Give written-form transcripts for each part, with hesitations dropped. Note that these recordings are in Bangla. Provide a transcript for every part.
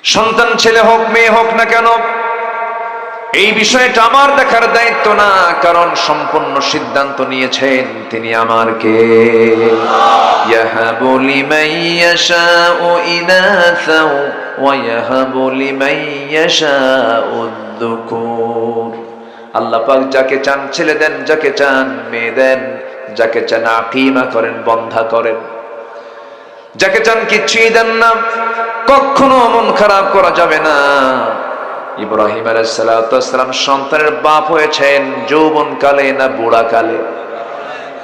সন্তান ছেলে হোক মেয়ে হোক না কেন, এই বিষয়টা আমার দেখার দায়িত্ব না, কারণ সম্পূর্ণ সিদ্ধান্ত নিয়েছেন তিনি আমার কে। ইয়াহাবু লিমান ইয়াশাউ ইনাসা ওয়া ইয়াহাবু লিমান ইয়াশাউ যুকুর। আল্লাহ পাক যাকে চান ছেলে দেন, যাকে চান মেয়ে দেন, যাকে চান আকিমা করেন, বন্ধা করেন, যাকে চান কিচ্ছুই দেন না। কখনো মন খারাপ করা যাবে না। ইব্রাহিম আলাইহিস সালাম সন্তানের বাপ হয়েছেন যৌবন কালে না বুড়া কালে?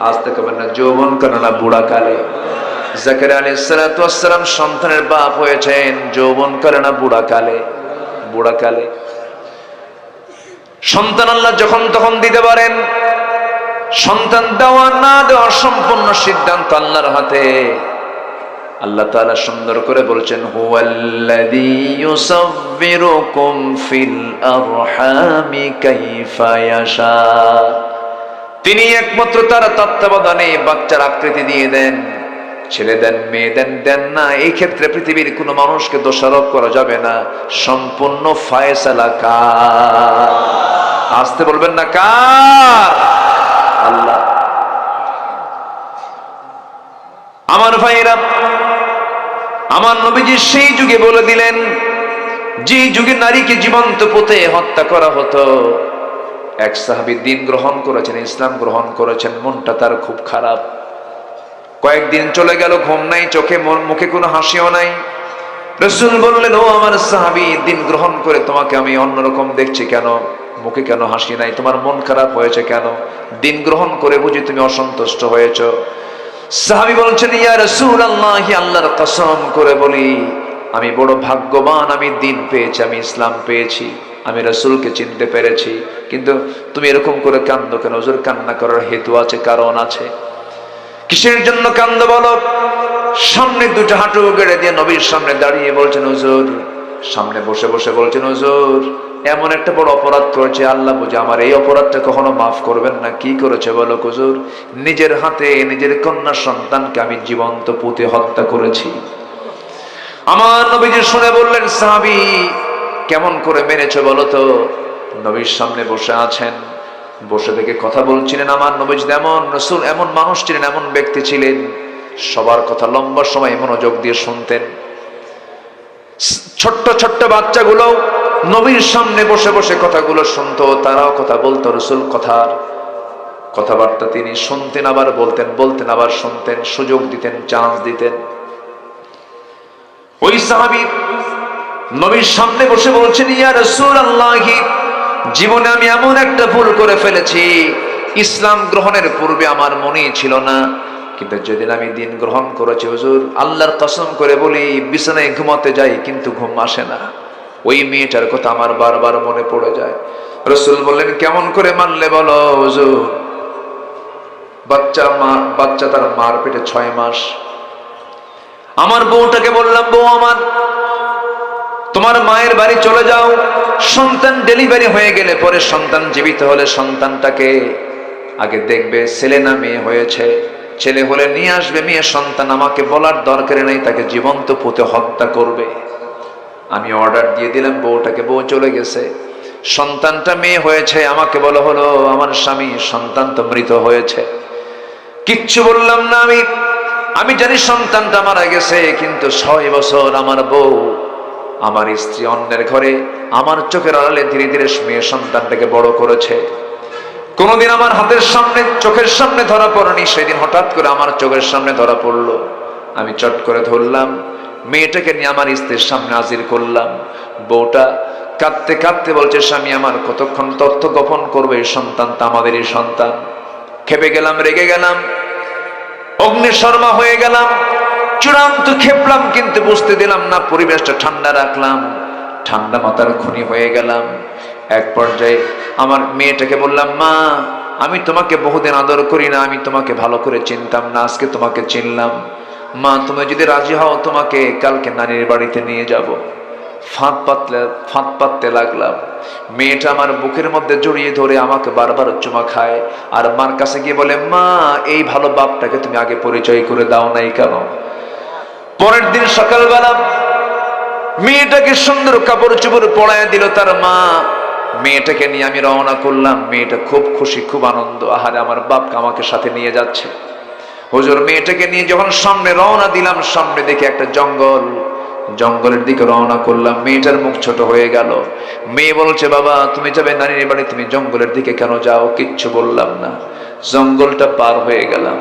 আজ থেকে বলেন না যৌবন কালে না বুড়া কালে? জাকারিয়া আলাইহিস সালাম সন্তানের বাপ হয়েছেন যৌবন কালে না বুড়া কালে? বুড়া কালে। সন্তান আল্লাহ যখন তখন দিতে পারেন। সন্তান দেওয়া না দেওয়ার সম্পূর্ণ সিদ্ধান্ত আল্লাহর হাতে। আল্লাহ তাআলা সুন্দর করে বলছেন, হুয়াল্লাযী ইউসাব্বিরুকুম ফিল আরহামি কাইফা ইয়াশা। তিনি একমাত্র তার তত্ত্বাবধানে বাচ্চার আকৃতি দিয়ে দেন। ছেলে দেন মেয়ে দেন, দেন না, এই ক্ষেত্রে পৃথিবীর কোনো মানুষকে দোষারোপ করা যাবে না। সম্পূর্ণ ফায়সালা কার? আসতে বলবেন না কার? আল্লাহ। আমার ভাইরা, আমার নবীজি সেই যুগে বলে দিলেন, যে যুগে নারীকে জীবন্ত পুঁতে হত্যা করা হতো। এক সাহাবী দিন গ্রহণ করেছেন, ইসলাম গ্রহণ করেছেন, মনটা তার খুব খারাপ। কয়েকদিন চলে গেল, ঘুম নাই চোখে, মুখে কোনো হাসিও নাই। রাসূল বললেন, ও আমার সাহাবী, দিন গ্রহণ করে তোমাকে আমি অন্যরকম দেখছি কেন? মুখে কেন হাসি নাই? তোমার মন খারাপ হয়েছে কেন? দিন গ্রহণ করে বুঝি তুমি অসন্তুষ্ট হয়েছ? সাহাবী বলছেন, ইয়া রাসূলুল্লাহ, আল্লাহর কসম করে বলি, আমি বড় ভাগ্যবান, আমি দিন পেয়েছি, আমি ইসলাম পেয়েছি, আমি রাসূলকে চিনতে পেরেছি। কিন্তু তুমি এরকম করে কান্দো কেন? হুজুর, কান্না করার হেতু আছে, কারণ আছে। কিসের জন্য কান্দো বলো? সামনে দুটো হাঁটু গেড়ে দিয়ে নবীর সামনে দাঁড়িয়ে বলছেন, হুজুর, সামনে বসে বসে বলছেন, হুজুর, এমন একটা বড় অপরাধ করেছে, আল্লাহ বুঝে আমার এই অপরাধটা কখনো মাফ করবেন না। কি করেছে বলো হুজুর? নিজের হাতে নিজের কন্যা সন্তানকে আমি জীবন্ত পুঁতে হত্যা করেছি। আমার নবীজি শুনে বললেন, সাহাবী, কেমন করে মেরেছো বলো তো? নবীর সামনে বসে আছেন, বসে থেকে কথা বলছিলেন। আমার নবীজি এমন রাসূল, এমন মানুষ ছিলেন, এমন ব্যক্তি ছিলেন, সবার কথা লম্বা সময় মনোযোগ দিয়ে শুনতেন। ছোট্ট ছোট্ট বাচ্চাগুলো নবীর সামনে বসে বসে কথাগুলো শুনতো, তারাও কথা বলতো। রাসূল কথাবার্তা তিনি শুনতেন, আবার বলতেন, বলতেন আবার শুনতেন, সুযোগ দিতেন, চান্স দিতেন। ওই সাহাবী নবীর সামনে বসে বলছেন, ইয়া রাসূলুল্লাহ, জীবনে আমি এমন একটা ভুল করে ফেলেছি, ইসলাম গ্রহণের পূর্বে আমার মনেই ছিল না, কিন্তু যেদিন আমি দিন গ্রহণ করেছি হুজুর, আল্লাহর কসম করে বলি, বিছানায় ঘুমাতে যাই কিন্তু ঘুম আসে না। ওই মেয়েটার কথা আমার বারবার মনে পড়ে যায়। রাসূল বললেন, কেমন করে মানলে বলো? হুজুর, বাচ্চা তার মার পেটে 6 মাস। আমার বউটাকে বললাম, বউ আমার, তোমার মায়ের বাড়ি চলে যাও, সন্তান ডেলিভারি হয়ে গেলে পরে, সন্তান জীবিত হলে সন্তানটাকে আগে দেখবে ছেলে না মেয়ে হয়েছে, ছেলে হলে নিয়ে আসবে, মেয়ে সন্তান আমাকে বলার দরকার নেই, তাকে জীবন্ত পুঁতে হত্যা করবে। আমি অর্ডার দিয়ে দিলাম বউটাকে, বউ চলে গেছে। সন্তানটা মেয়ে হয়েছে, আমাকে বলা হলো, আমার স্বামী, সন্তান তো মৃত হয়েছে। কিচ্ছু বললাম না। আমি জানি সন্তানটা মারা গেছে, কিন্তু 6 বছর আমার বউ, আমার স্ত্রী অন্যের ঘরে আমার চোখের আড়ালে ধীরে ধীরে মেয়ে সন্তানটাকে বড় করেছে। কোনদিন আমার হাতের সামনে, চোখের সামনে ধরা পড়েনি, সেদিন হঠাৎ করে আমার চোখের সামনে ধরা পড়লো। আমি চট করে ধরলাম, মেয়েটাকে নিয়ে আমার স্ত্রীর সামনে হাজির করলাম। বউটা কাঁদতে কাঁদতে বলছে, স্বামী আমার, কতক্ষণ তথ্য গোপন করবে? এই সন্তান তো আমাদেরই সন্তান। খেপে গেলাম, রেগে গেলাম, অগ্নিশর্মা হয়ে গেলাম, চূড়ান্ত খেপলাম, কিন্তু বুঝতে দিলাম না, পরিবেশটা ঠান্ডা রাখলাম, ঠান্ডা মাথার খুনি হয়ে গেলাম। এক পর্যায়ে আমার মেয়েটাকে বললাম, মা, আমি তোমাকে বহুদিন আদর করি না, আমি তোমাকে ভালো করে চিনতাম না, আজকে তোমাকে চিনলাম। মা, তুমি যদি রাজি হও, তোমাকে কালকে নানির বাড়িতে নিয়ে যাব। ফাঁদ পাততে লাগলাম। মেয়েটা আমার বুকের মধ্যে জড়িয়ে ধরে আমাকে বারবার চুমা খায়, আর মার কাছে গিয়ে বলে, মা, এই ভালো বাপটাকে তুমি আগে পরিচয় করে দাও নাই কেন? পরের দিন সকালবেলা মেয়েটাকে সুন্দর কাপড় চোপড় পরায় দিল তার মা। মেয়েটাকে নিয়ে আমি রওনা করলাম। মেয়েটা খুব খুশি, খুব আনন্দ, আহারে আমার বাপকে আমাকে সাথে নিয়ে যাচ্ছে। হুজুর মেয়েটাকে নিয়ে যখন সামনে রওনা দিলাম, সামনে দেখে একটা জঙ্গল, জঙ্গলের দিকে রওনা করলাম। মেয়েটার মুখ ছোট হয়ে গেল। মেয়ে বলছে, বাবা তুমি যাবে নানির বাড়ি, তুমি জঙ্গলের দিকে কেন যাও? কিচ্ছু বললাম না। জঙ্গলটা পার হয়ে গেলাম,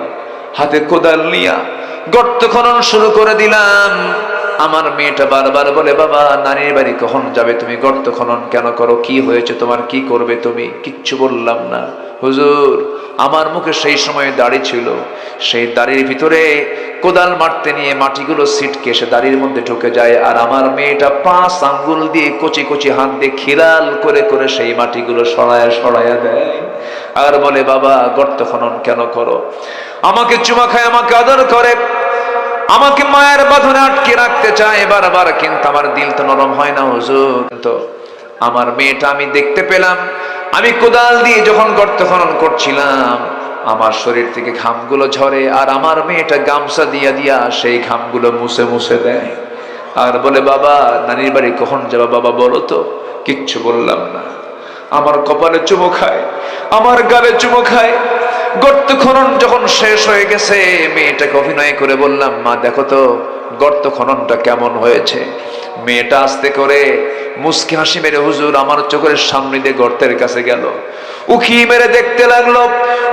হাতে কোদাল নিয়া গর্ত খনন শুরু করে দিলাম। আমার মেয়েটা বারবার বলে, বাবা নানির বাড়ি কখন যাবে? তুমি গর্ত খনন কেন করো? কি হয়েছে তোমার? কি করবে তুমি? কিচ্ছু বললাম না। হুজুর আমার মুখে সেই সময় দাড়ি ছিল, সেই দাড়ির ভিতরে কোদাল মারতে নিয়ে মাটিগুলো ছিটকে এসে দাড়ির মধ্যে ঢুকে যায়। আর আমার মেয়েটা 5 আঙ্গুল দিয়ে কচি কচি হাত দিয়ে খিলাল করে করে সেই মাটিগুলো সরায়া সরায়া দেয়। আর বলে, বাবা গর্ত খনন কেন করো? আমাকে চুমা খায়, আমাকে আদর করে, আমাকে মায়ের বাঁধনে আটকে রাখতে চায় বারবার, কিন্তু আমার দিল তো নরম হয় না হুজুর। তো আমার মেয়েটা আমি দেখতে পেলাম, আমি কোদাল দিয়ে যখন গর্ত খনন করছিলাম আমার শরীর থেকে ঘামগুলো ঝরে, আর আমার মেয়েটা গামছা দিয়া দিয়া সেই ঘামগুলো মুছে মুছে দেয়। আর বলে, বাবা নানির বাড়ি কখন যাবা বাবা বলো তো? কিচ্ছু বললাম না। আমার কপালে চুমো খায়, আমার গালে চুমো খায়। গর্ত খনন যখন শেষ হয়ে গেছে, মেয়েটাকে অভিনয় করে বললাম, মা দেখো তো গর্ত খননটা কেমন হয়েছে। মেয়েটা আস্তে করে মুস্কি হাসি মেরে হুজুর আমার চোখের সামনে দিয়ে গর্তের কাছে গেল, উকি মেরে দেখতে লাগলো।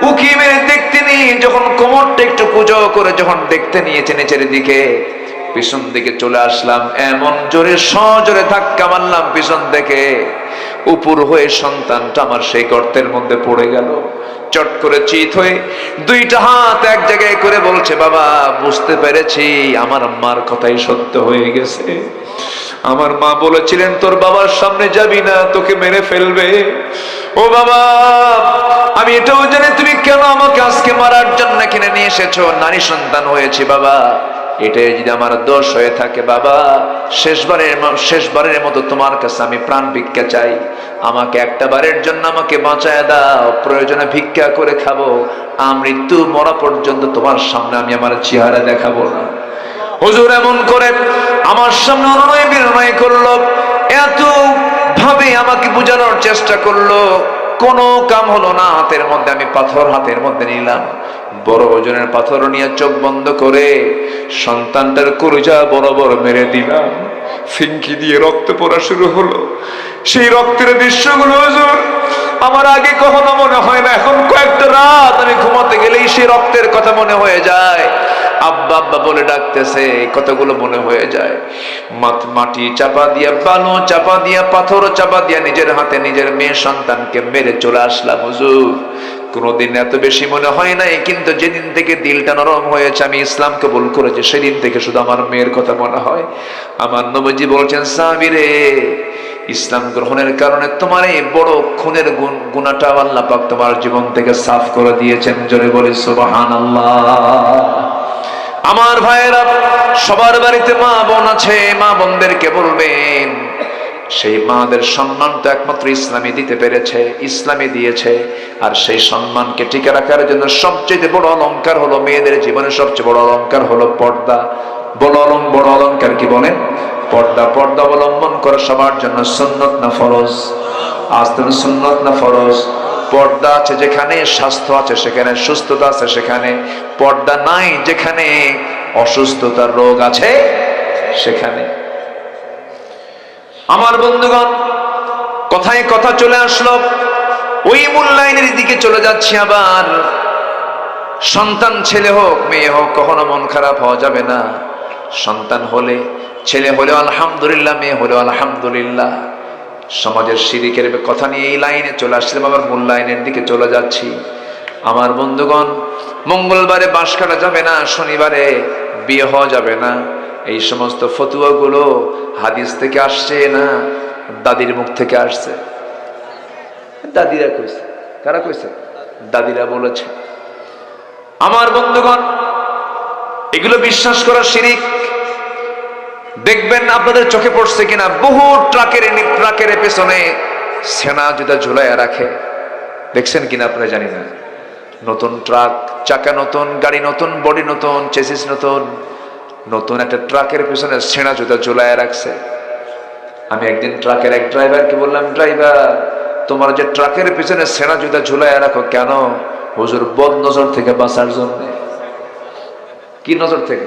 উকি মেরে দেখতে নিয়ে যখন কোমরটা একটু কুঁজো করে যখন দেখতে নিয়েছে নিচের দিকে, পিছন দিকে চলে আসলাম, এমন জোরে সজোরে ধাক্কা মারলাম পিছন থেকে, উপর হয়ে সন্তানটা আমার সেই গর্তের মধ্যে পড়ে গেল। চট করে চিত হয়ে 2টা হাত এক জায়গায় করে বলছে, বাবা বুঝতে পেরেছি আমার মার কথাই সত্য হয়ে গেছে। আমার মা বলেছিলেন তোর বাবার সামনে যাবি না, তোকে মেরে ফেলবে। ও বাবা আমি এটাও জানি তুমি কেন আমাকে আজকে মারার জন্য কিনে নিয়ে এসেছো। নারী সন্তান হয়েছি বাবা, এটাই যদি আমার দোষ হয়ে থাকে বাবা, শেষবারের মতো তোমার কাছে আমি প্রাণ ভিক্ষা চাই। আমাকে একটা বারের জন্য আমাকে বাঁচায় দাও, প্রয়োজনে ভিক্ষা করে খাবো, মৃত্যু মরা পর্যন্ত তোমার সামনে আমি আমার চেহারা দেখাবো না। হুজুর এমন করে আমার সামনে অনুনয় বিনয় করলো, এত ভাবে আমাকে বোঝানোর চেষ্টা করলো, কোনো কাম হলো না। হাতের মধ্যে আমি পাথর হাতের মধ্যে নিলাম, বড় ওজনের পাথর নিয়ে চোখ বন্ধ করে সন্তানটার কলিজা বরাবর মেরে দিলাম। ফিঙ্কি দিয়ে রক্ত পড়া শুরু হলো। সেই রক্তের দৃশ্যগুলো হুজুর আমার আগে কখনো মনে হয় না, এখন কয়েকটা রাত আমি ঘুমাতে গেলেই সেই রক্তের কথা মনে হয়ে যায়। আব্বা আব্বা বলে ডাকতেছে, কতগুলো মনে হয়ে যায়। মাটি চাপা দিয়া, বালু চাপা দিয়া, পাথর চাপা দিয়া নিজের হাতে নিজের মেয়ে সন্তানকে মেরে চলে আসলাম। হুজুর কোনোদিন এত বেশি মনে হয় নাই, কিন্তু যেদিন থেকে দিলটা নরম হয়েছে, আমি ইসলাম কবুল করেছি, সেদিন থেকে শুধু আমার মেয়ের কথা মনে হয়। আমার নবীজি বলছেন, সাহাবীরে ইসলাম গ্রহণের কারণে তোমার এই বড় খুনের গুনাহটা আল্লাহ পাক তোমার জীবন থেকে সাফ করে দিয়েছেন। জোরে বলি সুবহানাল্লাহ। আমার ভাইয়েরা, সবার বাড়িতে মা বোন আছে, মা বোনদেরকে বলবেন সেই মাদের সম্মান তো একমাত্র ইসলামই দিতে পেরেছে, ইসলামই দিয়েছে। আর সেই সম্মানকে টিকে রাখার জন্য সবচেয়ে বড় অলংকার হলো, মেয়েদের জীবনে সবচেয়ে বড় অলংকার হলো পর্দা। বড় অলংকার কি বলেন? পর্দা। পর্দা অবলম্বন করা সবার জন্য সুন্নত না ফরজ? আজ তো সুন্নত না ফরজ? পর্দা আছে যেখানে স্বাস্থ্য আছে সেখানে, সুস্থতা আছে সেখানে। পর্দা নাই যেখানে অসুস্থতার রোগ আছে সেখানে। আমার বন্ধুগণ, কথায় কথা চলে আসলো, ওই মূল্যায়নের দিকে চলে যাচ্ছে। আবার সন্তান ছেলে হোক মেয়ে হোক, কখনো মন খারাপ হওয়া যাবে না। সন্তান হলে, ছেলে হলেও আলহামদুলিল্লাহ, মেয়ে হলেও আলহামদুলিল্লাহ। সমাজের শিরিকের কথা নিয়ে এই লাইনে চলে আসলাম, আবার মূল্যায়নের দিকে চলে যাচ্ছি। আমার বন্ধুগণ, মঙ্গলবারে বাঁশ কাটা যাবে না, শনিবারে বিয়ে হওয়া যাবে না, এই সমস্ত ফতুয়াগুলো হাদিস থেকে আসছে না, দাদির মুখ থেকে আসছে। দাদিরা কইছে। কারা কইছে? দাদিরা বলেছে। আমার বন্ধুগণ, এগুলো বিশ্বাস করা শিরিক। দেখবেন আপনাদের চোখে পড়ছে কিনা, বহু ট্রাকের পেছনে সেনা জুতা ঝুলাইয়া রাখে। দেখছেন কিনা আপনারা জানি না। নতুন ট্রাক, চাকা নতুন, গাড়ি নতুন, বডি নতুন, চেসিস নতুন, নতুন একটা ট্রাকের পেছনে সেনা জুতা ঝুলাইয়া রাখছে। আমি একদিন ট্রাকের এক ড্রাইভারকে বললাম, ড্রাইভার, তোমার যে ট্রাকের পিছনে সেনা জুতা ঝুলাইয়া রাখো কেন? হুজুর, বদ নজর থেকে বাঁচার জন্য। কি নজর থেকে?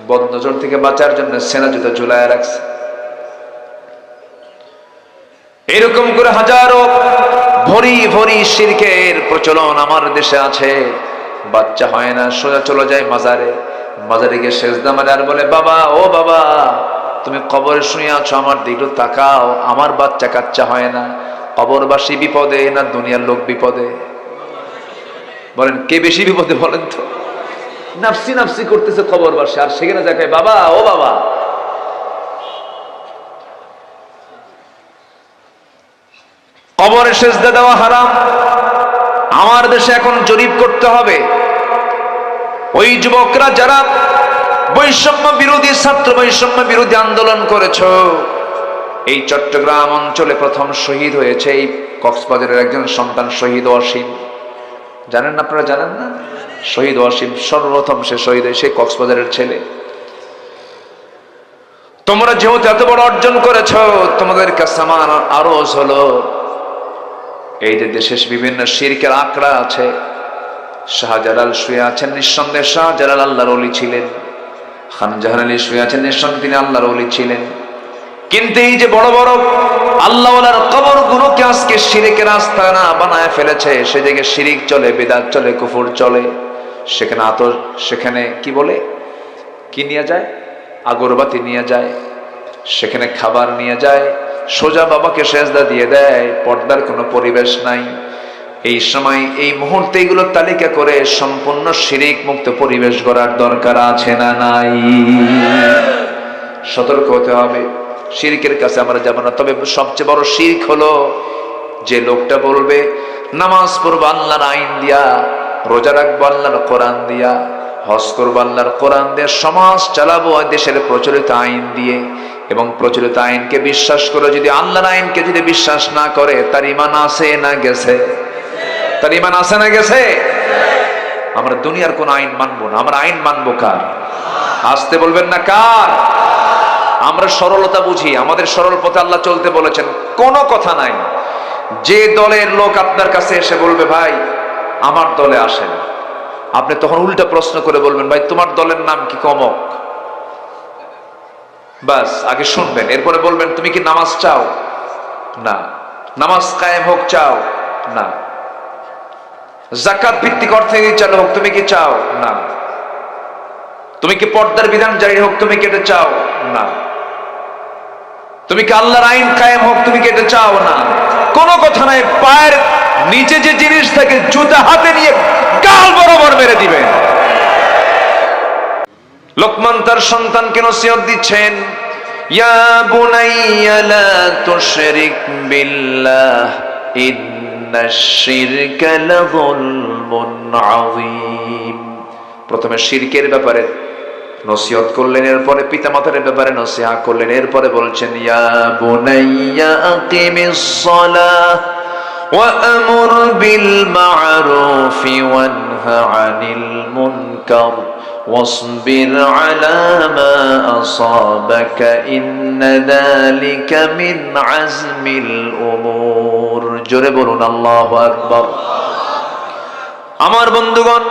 বদ নজর থেকে বাঁচার জন্য সেনা জুতা ঝুলাইয়া রাখছে। এরকম করে হাজারো ভরি ভরি শিরকের প্রচলন আমার দেশে আছে। বাচ্চা হয় না, সোজা চলে যায় মাজারে, মাজারে গিয়ে সেজদা মারে আর বলে, বাবা, ও বাবা, তুমি কবরে শুয়ে আছো, আমার দিকে তাকাও, আমার বাচ্চা কাচ্চা হয় না। কবরবাসী বিপদে না দুনিয়ার লোক বিপদে? বলেন কে বেশি বিপদে বলেন তো? নাফসি নাফসি করতেছে কবরবাসী, আর সেখানে যাকে বাবা, ও বাবা। কবরে সেজদা দেওয়া হারাম। আমার দেশে এখন জরিপ করতে হবে, ওই যুবকরা যারা বৈষম্য বিরোধী, ছাত্র বৈষম্য বিরোধী আন্দোলন করেছ, এই চট্টগ্রাম অঞ্চলে প্রথম শহীদ হয়েছে এই কক্সবাজারের একজন সন্তান, শহীদ ওয়াসিম। জানেন না? আপনারা জানেন না? শহীদ ওয়াসিম সর্বপ্রথম সে শহীদ হয়, সেই কক্সবাজারের ছেলে। তোমরা যেহেতু এত বড় অর্জন করেছ, তোমাদের কাছে আমার আরজ হলো, এই যে দেশে বিভিন্ন শিরকের আঁকড়া আছে। শাহজালাল শুয়ে আছেন, নিঃসন্দেহে শাহজালাল আল্লাহর ওলি ছিলেন। খান জাহান আলী শুয়ে আছেন, নিঃসন্দেহে তিনি আল্লাহর ওলি ছিলেন। কিন্তু এই যে বড় বড় আল্লাহওয়ালার কবরগুলোকে আজকে শিরকের আস্তানা বানায় ফেলেছে। সে জায়গায় শিরিক চলে, বিদআত চলে, কুফর চলে। সেখানে কি বলে, কি নিয়ে যায়? আগরবাতি নিয়ে যায়, সেখানে খাবার নিয়ে যায়, সোজা বাবাকে সেজদা দিয়ে দেয়, পর্দার কোনো পরিবেশ নাই। এই সময়, এই মুহূর্তে এগুলো তালিকা করে সম্পূর্ণ শিরিক মুক্ত পরিবেশ গড়ার দরকার আছে না নাই? সতর্ক হতে হবে, শিরকের কাছে আমরা যাব না। তবে সবচেয়ে বড় শিরক হলো যে লোকটা বলবে নামাজ পড়বো আল্লাহর আইন দিয়া, রোজা রাখবো আল্লাহর কোরআন দিয়া, হজ করবো আল্লাহর কোরআন দিয়ে, সমাজ চালাবো দেশের প্রচলিত আইন দিয়ে, এবং প্রচলিত আইনকে বিশ্বাস করে যদি আল্লাহর আইনকে যদি বিশ্বাস না করে, তার ঈমান আছে না গেছে? তার ঈমান আছে না গেছে? আমরা দুনিয়ার কোন আইন মানবো না, আমরা আইন মানবো কার? আসতে বলবেন না, কার? আমরা সরলতা বুঝি, আমাদের সরল পথে আল্লাহ চলতে বলেছেন। কোনো কথা নাই। যে দলের লোক আপনার কাছে এসে বলবে, ভাই আমার দলে আসেন, আপনি তখন উল্টা প্রশ্ন করে বলবেন, ভাই তোমার দলের নাম কি? কমক। বাস আগে শুনবেন, এরপরে বলবেন, তুমি কি নামাজ চাও? না। নামাজ কায়েম হোক চাও? না। যাকাত ভিত্তিক অর্থনীতি চালু হোক তুমি কি চাও? না। তুমি কি পর্দার বিধান জারি হোক তুমি কি এটা চাও? না। তুমি কি আল্লাহর আইন কায়েম হোক তুমি কি এটা চাও? না। কোনো কথা নাই। পায়ের নিচে যে জিনিস থাকে, জুতা হাতে নিয়ে গাল বরাবর মেরে দিবেন। লোকমান তার সন্তানকে নসিহত দিচ্ছেন, ইয়া বুনাইয়া লা তুশরিক বিল্লাহ ইন্নাশ শিরকা লাযুলমুন আযীম। প্রথমে শিরকের ব্যাপারে নসিহত করলেন, এরপরে পিতামাতার ব্যাপারে নসিহত করলেন, এরপরে বলছেন, ইয়া বুনাইয়া আকিমিস সালাহ ওয়া আমুর বিল মা'রুফি ওয়ানহা আনিল মুনকার واصبر على ما أصابك إن ذلك من عزم الأمور। জোরে বলুন আল্লাহু আকবার। আমার বন্ধুগণ,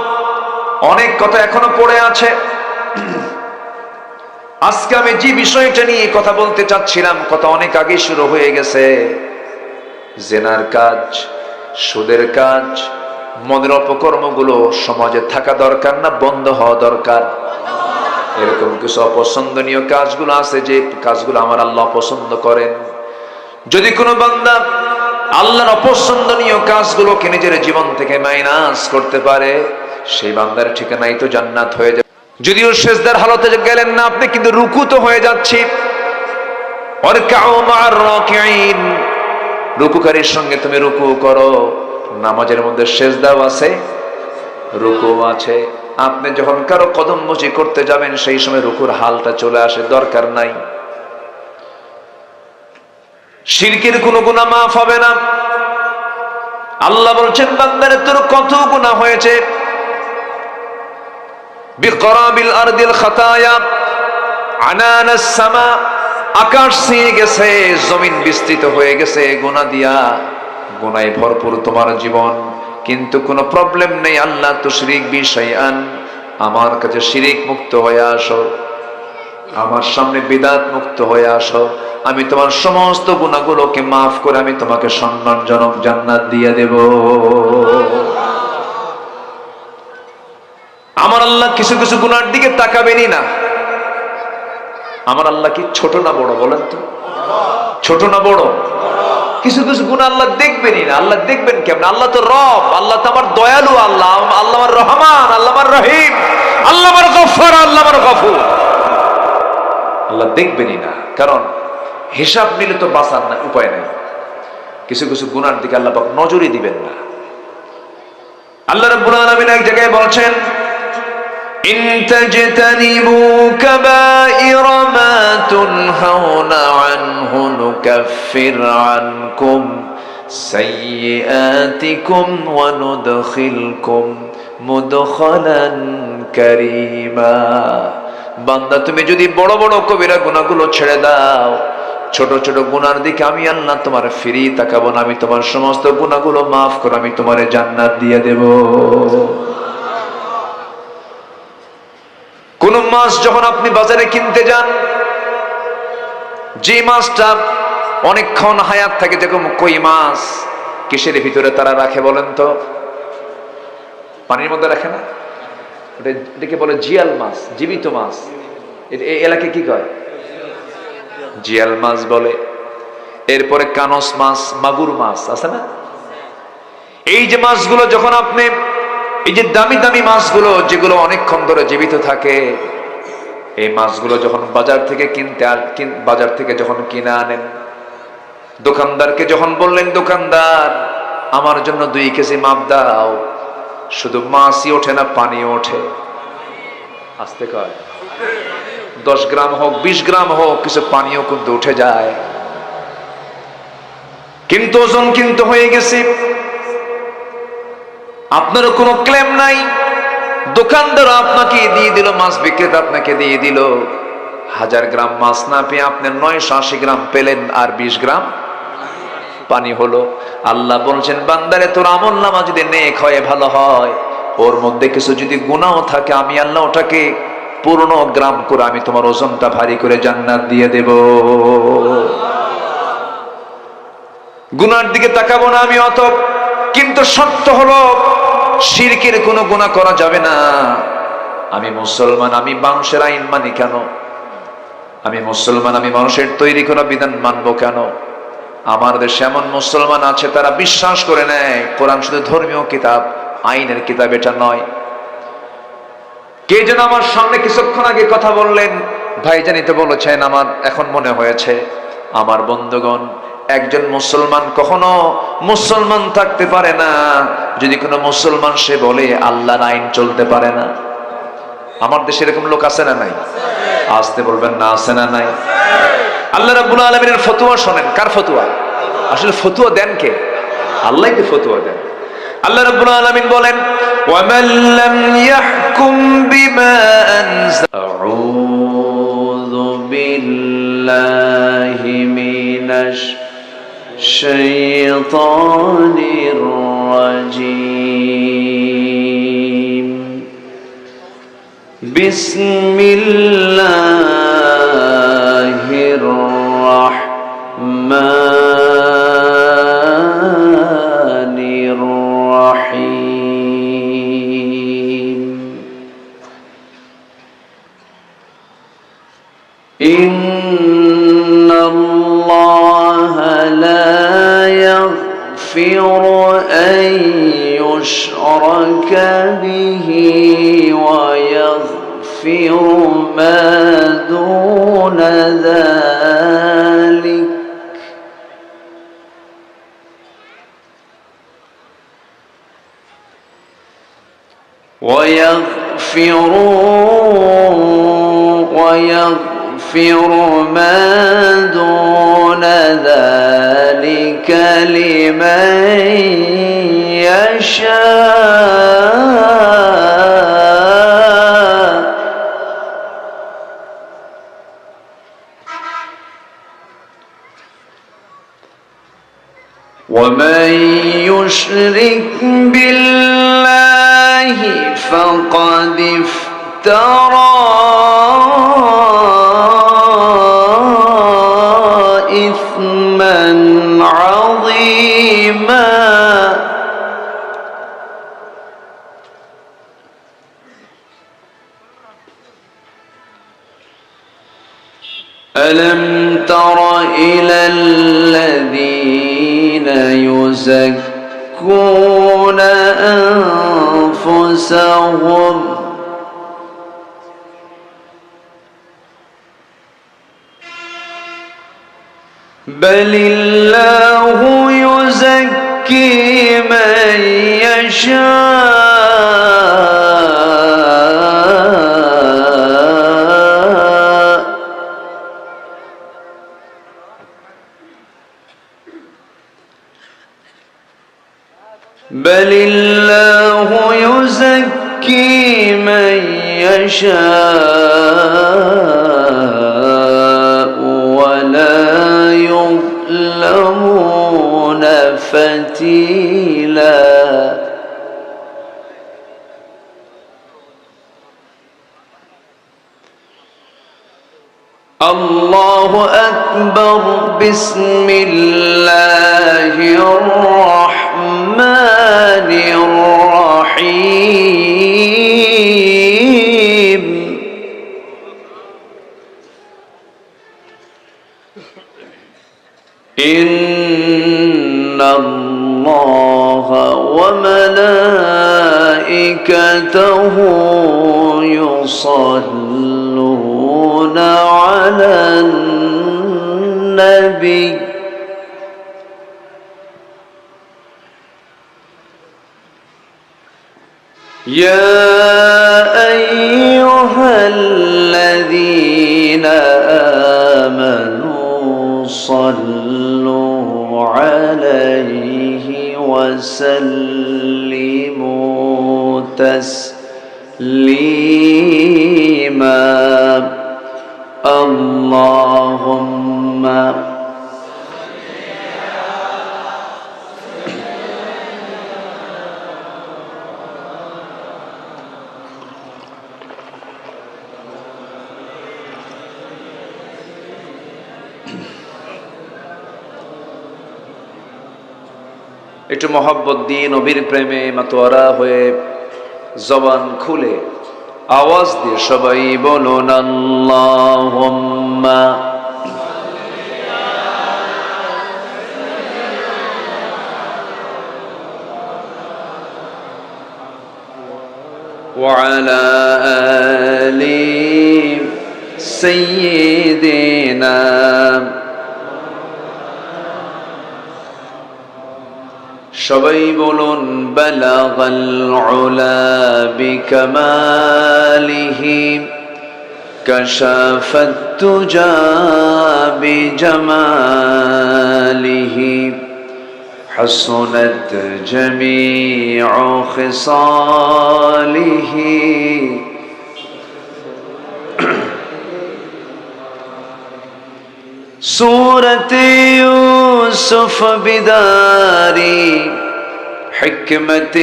অনেক কথা এখনো পড়ে আছে। আজকে আমি যে বিষয়টা নিয়ে কথা বলতে চাচ্ছিলাম, কথা অনেক আগে শুরু হয়ে গেছে। জেনার কাজ, সুদের কাজ, মনের অপকর্মগুলো সমাজে থাকা দরকার না বন্ধ হওয়া দরকার? এরকম কিছু অপছন্দনীয় কাজগুলো আছে যে কাজগুলো আমার আল্লাহ পছন্দ করেন। যদি কোনো বান্দা আল্লাহর অপছন্দনীয় কাজগুলোকে নিজের জীবন থেকে মাইনাস করতে পারে, সেই বান্দার ঠিকানাই তো জান্নাত হয়ে যাবে। যদিও সেজদার হালতে গেলেন না আপনি, কিন্তু রুকু তো হয়ে যাচ্ছে। ওয়ারকাউ মা'আর রাকিঈন, রুকুকারীর সঙ্গে তুমি রুকু করো। নামাজের মধ্যে সেজদাও আছে, রুকু আছে। আপনি যখন কারো কদম মুচি করতে যাবেন, সেই সময় রুকুর হালটা চলে আসে, দরকার নাই। শিরকের কোনো গুনাহ মাফ হবে না। আল্লাহ বলছেন, বান্দারে তোর কত গুনাহ হয়েছে, বিকরাবিল আরদিল খাতায়া আনানাস সামা, আকাশ ছেয়ে গেছে, জমিন বিস্তৃত হয়ে গেছে গুনাহ দিয়া, গুনায় ভরপুর তোমার জীবন, কিন্তু কোনো প্রবলেম নেই। আল্লাহ তুশরিক বি শাইআন, আমার কাছে শিরিক মুক্ত হয়ে আসো, আমার সামনে বিদআত মুক্ত হয়ে আসো, আমি তোমার সমস্ত গুনাহগুলোকে মাফ করে আমি তোমাকে সম্মানজনক জান্নাত দিয়ে দেব। আমার আল্লাহ কিছু কিছু গুনার দিকে তাকাবেনই না। আমার আল্লাহ কি ছোট না বড় বলেন তো? ছোট না বড়? কিছু কিছু গুনাহ আল্লাহ দেখবেনই না। আল্লাহ দেখবেন কেমন? আল্লাহ তো রব, আল্লাহ তো আমার দয়ালু, আল্লাহ আল্লাহ আমার রহমান, আল্লাহ আমার রহিম, আল্লাহ আমার গফফার, আল্লাহ আমার গফুর। আল্লাহ দেখবেনই না, কারণ হিসাব নিলে তো বাঁচার না, উপায় নাই। কিছু কিছু গুনার দিকে আল্লাহ পাক নজরই দিবেন না। আল্লাহ রাব্বুল আলামিন এক জায়গায় বলছেন, ইন তাজতানিবু কাবাইরা মা তুনহাউনা আনহু নুকাফির আনকুম সাইয়্যাতিকুম ওয়া নুদখিলকুম মুদখালান কারীমা। বান্দা, তুমি যদি বড় বড় কবিরা গুনাহগুলো ছেড়ে দাও, ছোট ছোট গুনার দিকে আমি আল্লাহ তোমার ফিরিয়ে তাকাবো না, আমি তোমার সমস্ত গুনাহগুলো মাফ করে আমি তোমারে জান্নাত দিয়ে দেব। কোন মাছ যখন আপনি বাজারে কিনতে যান, যে মাছটা অনেকক্ষণ হায়াত থাকে, যেরকম কই মাছ, কিসের ভিতরে তারা রাখে বলেন তো? পানির মধ্যে রাখে না? এটাকে বলে জিয়াল মাছ, জীবিত মাছ। এই এলাকায় কি কয়? জিয়াল মাছ বলে। এরপরে কানস মাছ, মাগুর মাছ আছে না? এই যে মাছগুলো যখন আপনি, এই যে দামি দামি মাছগুলো যেগুলো অনেকক্ষণ ধরে জীবিত থাকে, এই মাছগুলো যখন বাজার থেকে বাজার থেকে যখন কিনে আনেন, দোকানদারকে যখন বললেন, দোকানদার আমার জন্য 2 কেজি মাপ দাও, শুধু মাছই ওঠে না, পানিও ওঠে। আসতে কয় 10 গ্রাম হোক 20 গ্রাম হোক, কিছু পানিও কিন্তু উঠে যায়। কিন্তু ওজন কিন্তু হয়ে গেছে, আপনারও কোনো ক্লেম নাই। দোকানদার আপনাকে দিয়ে দিল, মাছ বিক্রেতা আপনাকে দিয়ে দিল, 1000 গ্রাম মাছ না পেয়ে আপনি 980 গ্রাম পেলেন, আর 20 গ্রাম পানি হলো। আল্লাহ বলছেন, বান্দারে তোর আমল নামা যদি নেক হয়, ভালো হয়, ওর মধ্যে কিছু যদি গুনাহও থাকে, আমি আল্লাহ ওটাকে পূর্ণ গ্রাম করে আমি তোমার ওজনটা ভারী করে জান্নাত দিয়ে দেব। গুনার দিকে তাকাবো না আমি অত, কিন্তু সত্য হলো শিরকের কোনো গুনাহ করা যাবে না। আমি মুসলমান, আমি মানুষের আইন মানি কেন? আমি মুসলমান, আমি মানুষের তৈরি করা বিধান মানবো কেন? আমার দেশে এমন মুসলমান আছে, তারা বিশ্বাস করে নেয় কোরআন শুধু ধর্মীয় কিতাব, আইনের কিতাব এটা নয়। কে যেন আমার সামনে কিছুক্ষণ আগে কথা বললেন, ভাইজানিতে বলেছেন, আমার এখন মনে হয়েছে, আমার বন্ধুগণ, একজন মুসলমান কখনো মুসলমান থাকতে পারে না যদি কোনো মুসলমান সে বলে আল্লাহর আইন চলতে পারে না। আমার দেশে এরকম লোক আছে না নাই? আসতে বলবেন না, আছে না নাই? আল্লাহ রাব্বুল আলামিনের ফতোয়া শোনেন। কার ফতোয়া? আসলে ফতোয়া দেন কে? আল্লাহই তো ফতোয়া দেন। আল্লাহ রাব্বুল আলামিন বলেন, ওয়া মান লাম ইয়াহকুম বিমা আনজাল, আউযু বিল্লাহি মিনাশ শাইতানির রাজীম। বিসমিল্লাহির রাহমানির রাহিম। ইন্নাল্লাহা লা ইয়াগফিরু আন ইউশরাকা বিহি ওয়া ইয়াগফিরু মা দুনা যালিক ويغفر ما دون ذلك لمن يشاء ومن يشرك بالله فقد افترى إثما عظيما ألم تر إلى الذين يزكون أنفسهم بل الله يزكي من يشاء بل الله يزكي من يشاء ولا يظلمون فتيلا الله أكبر بسم الله الرحمن الرحيم إن الله وملائكته يصلون على النبي يا أيها الذين آمنوا صلوا عليه وسلموا تسليما اللهم একটু মহব্বত দিয়ে নবীর প্রেমে মাতোয়ারা হয়ে জবান খুলে আওয়াজ দিয়ে সবাই বলুন আল্লাহুম্মা ওয়া আলা আলি সাইয়্যিদিনা সবাই বলুন বালাগাল উলা বিকামালিহি কাশাফাত তুজা বিজামালিহি হাসনাত জামিউ খিসালিহি सूरत यूसुफ बिदारी हिकमत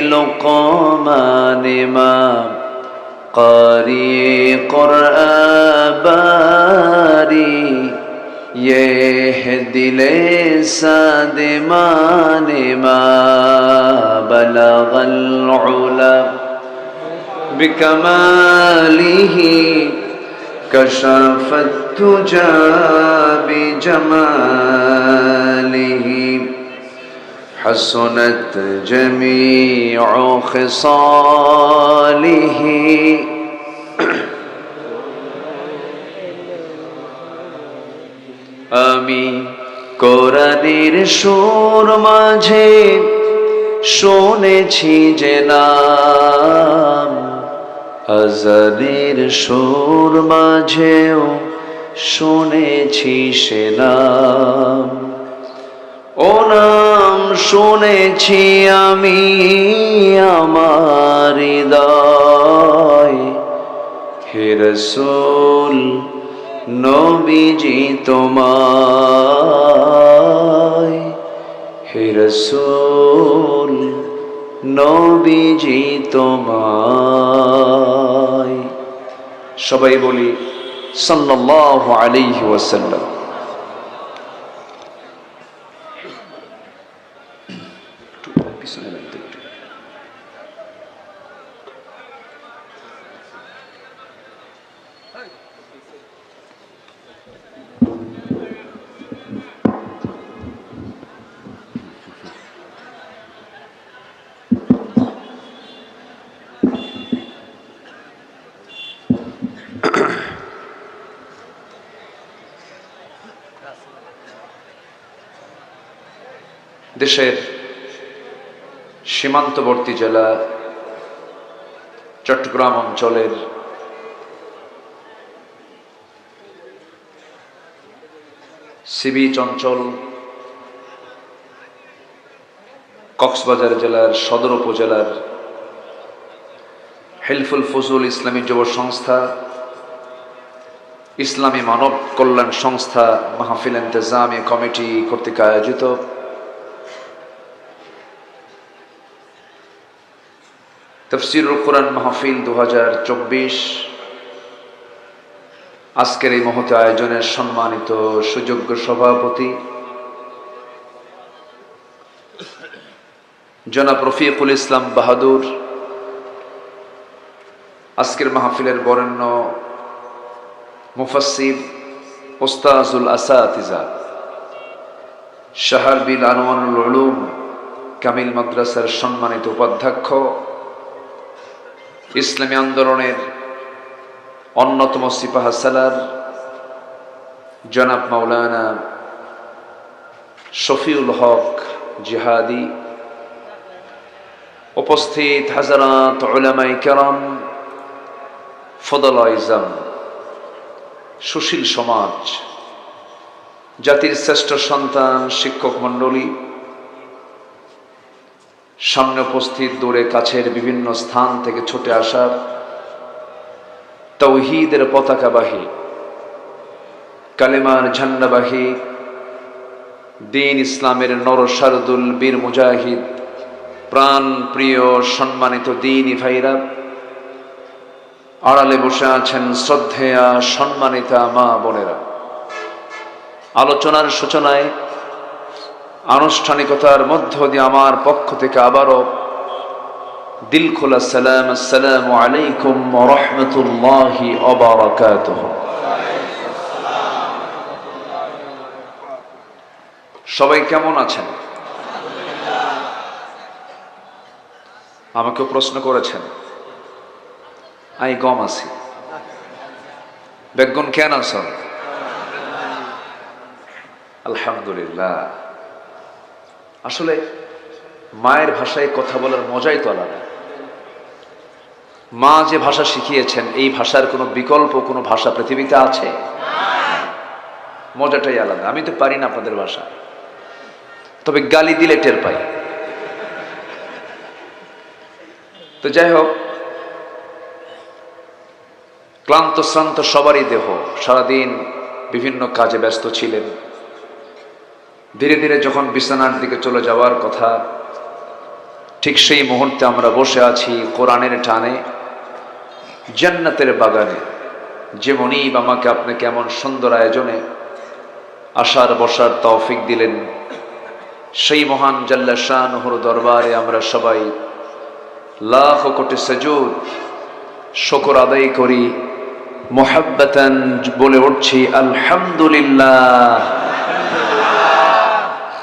लुक़मान इमाम कारी क़ुरआन बारी ये है दिले सादिमान इमाम बलगल उला बिकमालिही कशफत तुजा बिजमालिही हसनत जमीउ खिसालिही আমি কোরআনের সুর মাঝে শুনেছি যে নাম আজানের সুর মাঝেও শুনেছি সে নাম ও নাম শুনেছি আমি আমার হৃদয় হে রাসূল নবীজি তোমায় রাসূল নবীজি তোমায়। সবাই বলি সাল্লাল্লাহু আলাইহি ওয়াসাল্লাম। পিছনে লাগতে একটু। দেশের সীমান্তবর্তী জেলা চট্টগ্রাম অঞ্চলের সি বিচ অঞ্চল, কক্সবাজার জেলার সদর উপজেলার হেলফুল ফজুল ইসলামী যুব সংস্থা, ইসলামী মানব কল্যাণ সংস্থা মাহফিল ইন্তেজামি কমিটি কর্তৃক আয়োজিত তাফসীরুল কুরআন মাহফিল 2024 আজকের এই মহৎ আয়োজনের সম্মানিত সুযোগ্য সভাপতি জনাব রফিকুল ইসলাম বাহাদুর, আজকের মাহফিলের বরেণ্য মুফাসসির উস্তাজুল আসাতিজা শাহরবিল আনওয়ারুল উলুম কামিল মাদ্রাসার সম্মানিত উপাধ্যক্ষ, ইসলামী আন্দোলনের অন্যতম সিপাহসালার জনাব মাওলানা শফিউল হক জিহাদি, উপস্থিত হাজারাত উলামায়ে কেরাম, ফদলা ইজাম, সুশীল সমাজ, জাতির শ্রেষ্ঠ সন্তান, শিক্ষক মণ্ডলী, সামনে উপস্থিত দূরে কাছের বিভিন্ন স্থান থেকে ছুটে আসার তাওহীদের পতাকাবাহী, কালেমার ঝান্ডাবাহী, দ্বীন ইসলামের নরসারদুল বীর মুজাহিদ, প্রাণ প্রিয় সম্মানিত দ্বীনী ভাইরা, আড়ালে বসে আছেন শ্রদ্ধেয়া সম্মানিতা মা বোনেরা, আলোচনার সূচনায় আনুষ্ঠানিকতার মধ্য দিয়ে আমার পক্ষ থেকে আবারও দিল খোলা সালাম, আসসালামু আলাইকুম ওয়া রাহমাতুল্লাহি ওয়া বারাকাতুহু। সবাই কেমন আছেন? আমাকে প্রশ্ন করেছেন, আমি গম আছি, বেগুন কেন আছেন? আলহামদুলিল্লাহ। আসলে মায়ের ভাষায় কথা বলার মজাই তো আলাদা। মা যে ভাষা শিখিয়েছেন, এই ভাষার কোনো বিকল্প কোনো ভাষা পৃথিবীতে আছে? মজাটাই আলাদা। আমি তো পারি না আপনাদের ভাষা, তবে গালি দিলে টের পাই। তো যাই হোক, ক্লান্ত শ্রান্ত সবারই দেহ, সারাদিন বিভিন্ন কাজে ব্যস্ত ছিলেন। ধীরে ধীরে যখন বিছানার দিকে চলে যাওয়ার কথা, ঠিক সেই মুহূর্তে আমরা বসে আছি কোরআনের টানে, জান্নাতের বাগানে। যে মনিব আমাকে আপনাকে এমন সুন্দর আয়োজনে আসার বসার তৌফিক দিলেন, সেই মহান জাল্লা শানুহুর দরবারে আমরা সবাই লাখ কোটি সুজুদ শুকর আদায় করি, মুহাব্বাতান বলে উঠছি আলহামদুলিল্লাহ।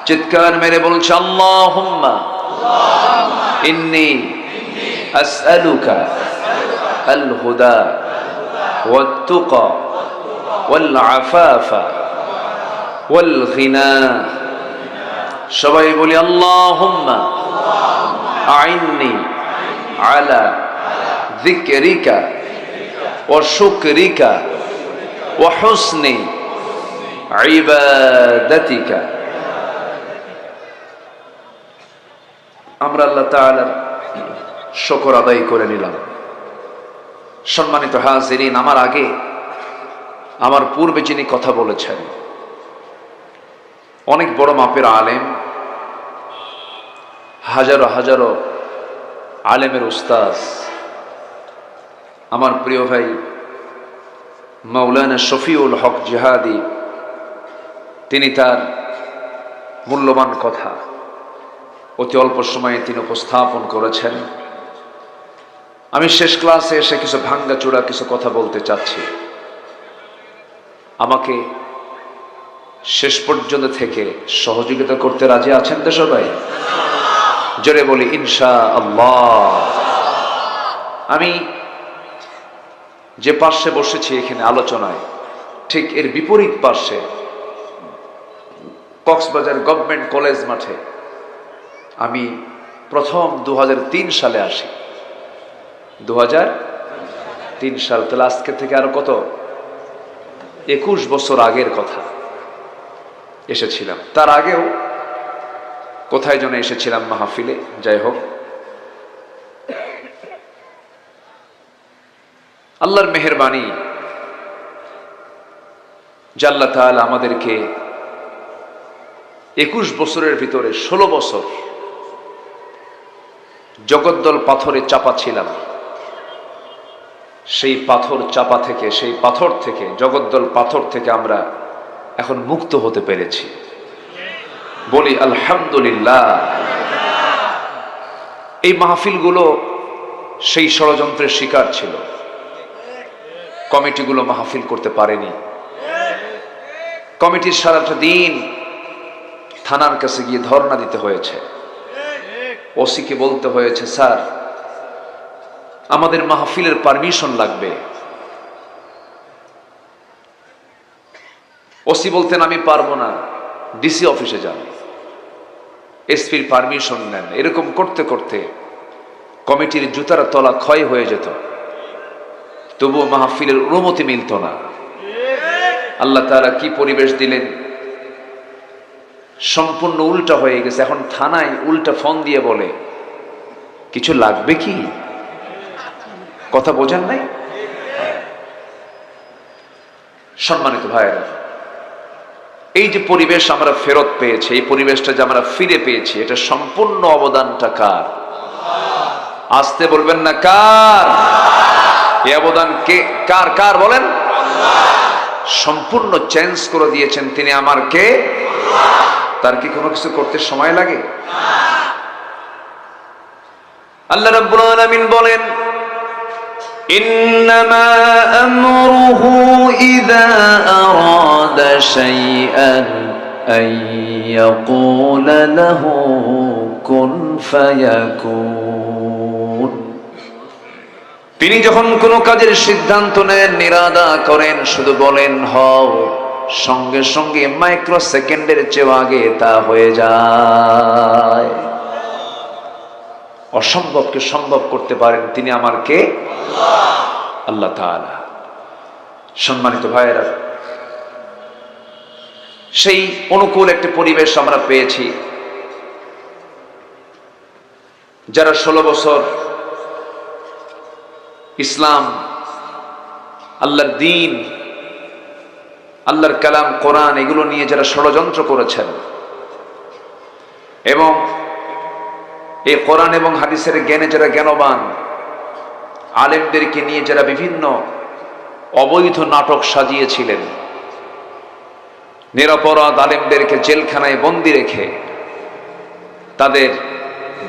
চিৎকার মেরে বলছি আল্লাহুম্মা ইন্নী আসআলুকা আল হুদা ওয়াত তুকা ওয়াল আফাফা ওয়াল গিনা। সবাই বলি আল্লাহুম্মা আইন্নি আলা যিকরিকা ওয়া শুকরিকা ওয়া হুসনি ইবাদাতিকা। আমরা আল্লাহ তাআলার শুকর আদায় করে নিলাম। সম্মানিত হাজিরিন, আমার আগে আমার পূর্বে যিনি কথা বলেছেন, অনেক বড় মাপের আলেম, হাজারো হাজারো আলেমের উস্তাদ, আমার প্রিয় ভাই মাওলানা শফিউল হক জিহাদি, তিনি তার মূল্যবান কথা অতি অল্প সময়ে তিনি উপস্থাপন করেছেন। আমি শেষ ক্লাসে এসে কিছু ভাঙ্গাচোরা কিছু কথা বলতে চাচ্ছি। আমাকে শেষ পর্যন্ত থেকে সহযোগিতা করতে রাজি আছেন তো সবাই? জোরে বলি ইনশাআল্লাহ। আমি যে পার্শ্বে বসেছি এখানে আলোচনায়, ঠিক এর বিপরীত পার্শ্বে কক্সবাজার গভর্নমেন্ট কলেজ মাঠে আমি প্রথম 2003 সালে আসি। 2003 সাল, তাহলে আজকে থেকে আরো কত 21 বছর আগের কথা এসেছিলাম। তার আগেও কোথায় যেন এসেছিলাম মাহফিলে। যাই হোক, আল্লাহর মেহেরবানি যে আল্লাহ তাআলা আমাদেরকে 21 বছরের ভিতরে 16 বছর জগদ্দল পাথরে চাপা ছিলাম। সেই পাথর চাপা থেকে, সেই পাথর থেকে, জগদ্দল পাথর থেকে আমরা এখন মুক্ত হতে পেরেছি। বলি আলহামদুলিল্লাহ। এই মাহফিলগুলো সেই ষড়যন্ত্রের শিকার ছিল। কমিটিগুলো মাহফিল করতে পারেনি। কমিটির সারাটা দিন থানার কাছে গিয়ে ধর্ণা দিতে হয়েছে। ওসিকে বলতে হয়েছে, স্যার আমাদের মাহফিলের পারমিশন লাগবে। ওসি বলতেন আমি পারবো না, ডিসি অফিসে যান, এসপির পারমিশন নেন। এরকম করতে করতে কমিটির জুতার তলা ক্ষয় হয়ে যেত, তবুও মাহফিলের অনুমতি মিলত না। আল্লাহ তাআলা কি পরিবেশ দিলেন, সম্পূর্ণ উল্টা হয়ে গেছে। এখন থানায় উল্টা ফোন দিয়ে বলে কিছু লাগবে কি? কথা বোঝেন নাই? সম্মানিত ভাইয়েরা, এই যে পরিবেশ আমরা ফেরত পেয়েছি, এই পরিবেশটা যে আমরা ফিরে পেয়েছি, এটা সম্পূর্ণ অবদানটা কার? আসতে বলবেন না কার? এই অবদান কে? কার? কার বলেন? সম্পূর্ণ চেঞ্জ করে দিয়েছেন তিনি। আমার কে? তার কি কোনো কিছু করতে সময় লাগে? আল্লাহ রাব্বুল আলামিন বলেন, ইন্নামা আমরুহু ইযা আরাদা শাইআন আন ইয়াকুলা লাহু কুন ফায়াকুন। তিনি যখন কোনো কাজের সিদ্ধান্ত নেন, ইরাদা করেন, শুধু বলেন হও, সঙ্গে সঙ্গে মাইক্রো সেকেন্ডের চেয়ে আগে তা হয়ে যায়। অসম্ভবকে সম্ভব করতে পারেন তিনি। আমার কে? আল্লাহ তাআলা। সম্মানিত ভাইয়েরা, সেই অনুকূল একটি পরিবেশ আমরা পেয়েছি। যারা 16 বছর ইসলাম, আল্লাহর দ্বীন, আল্লাহর কালাম কোরআন এগুলো নিয়ে যারা ষড়যন্ত্র করেছেন, এবং এই কোরআন এবং হাদিসের জ্ঞানে যারা জ্ঞানবান, আলেমদেরকে নিয়ে যারা বিভিন্ন অবৈধ নাটক সাজিয়েছিলেন, নিরপরাধ আলেমদেরকে জেলখানায় বন্দি রেখে তাদের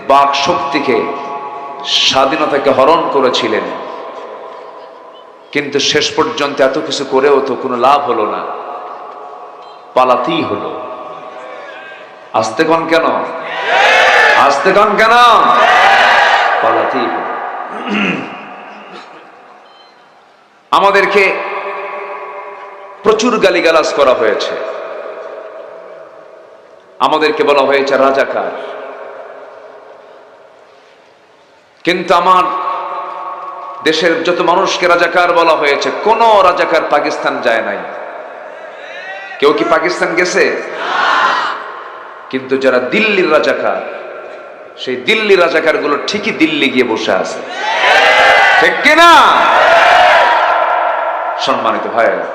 বাক শক্তিকে, স্বাধীনতাকে হরণ করেছিলেন, কিন্তু শেষ পর্যন্ত এত কিছু করেও তো কোনো লাভ হলো না, পালাতেই হলো। আসতে কন কেন? আসতে কন কেন? পালাতেই হলো। আমাদেরকে প্রচুর গালিগালাজ করা হয়েছে, আমাদেরকে বলা হয়েছে রাজাকার। কিন্তু আমার দেশের যত মানুষকে রাজাকার বলা হয়েছে, কোন রাজাকার পাকিস্তান যায় নাই। কেউ কি পাকিস্তান গেছে? কিন্তু যারা দিল্লির রাজাকার, সেই দিল্লি রাজাকার গুলো ঠিকই দিল্লি গিয়ে বসে আছে, ঠিক কিনা? সম্মানিত ভাইয়েরা,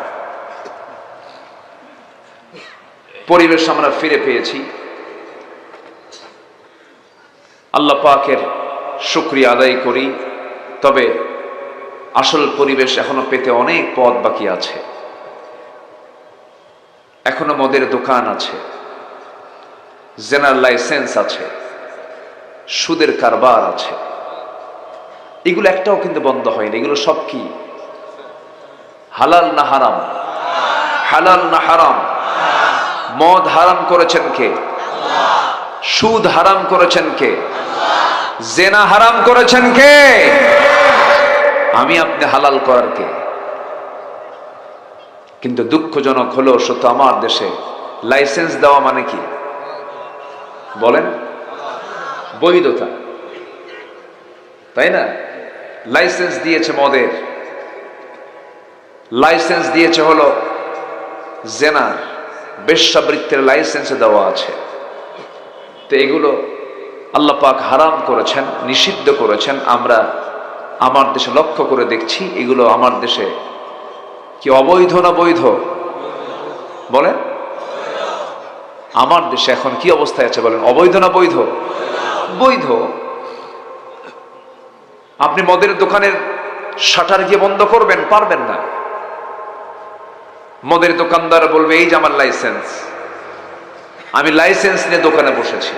পরিবেশ আমরা ফিরে পেয়েছি। আল্লাহ পাকের শুকরিয়া আদায় করি। তবে আসল পরিবেশ এখনো পেতে অনেক পথ বাকি আছে। এখনো মদের দোকান আছে, জেনার লাইসেন্স আছে, সুদের কারবার আছে। এগুলো একটাও কিন্তু বন্ধ হয়নি। এগুলো সব কি? হালাল না হারাম? হালাল না হারাম? মদ হারাম করেছেন কে? সুদ হারাম করেছেন কে? জেনা হারাম করেছেন কে? আমি আপনি হালাল করার কে? কিন্তু দুঃখজনক হলো সত্য, আমার দেশে লাইসেন্স দেওয়া মানে কি বলেন? বৈধতা, তাই না? লাইসেন্স দিয়েছে মদের, লাইসেন্স দিয়েছে হলো জেনার, বেশ্যাবৃত্তির লাইসেন্স দেওয়া আছে। তো এগুলো আল্লাহ পাক হারাম করেছেন, নিষিদ্ধ করেছেন। আমরা আমার দেশে লক্ষ্য করে দেখছি এগুলো আমার দেশে কি অবৈধ না বৈধ বলেন? আমার দেশে এখন কি অবস্থায় আছে বলেন? অবৈধ না বৈধ? বৈধ। আপনি মদের দোকানের শাটার গিয়ে বন্ধ করবেন? পারবেন না। মদের দোকানদার বলবে এই যে আমার লাইসেন্স, আমি লাইসেন্স নিয়ে দোকানে বসেছি।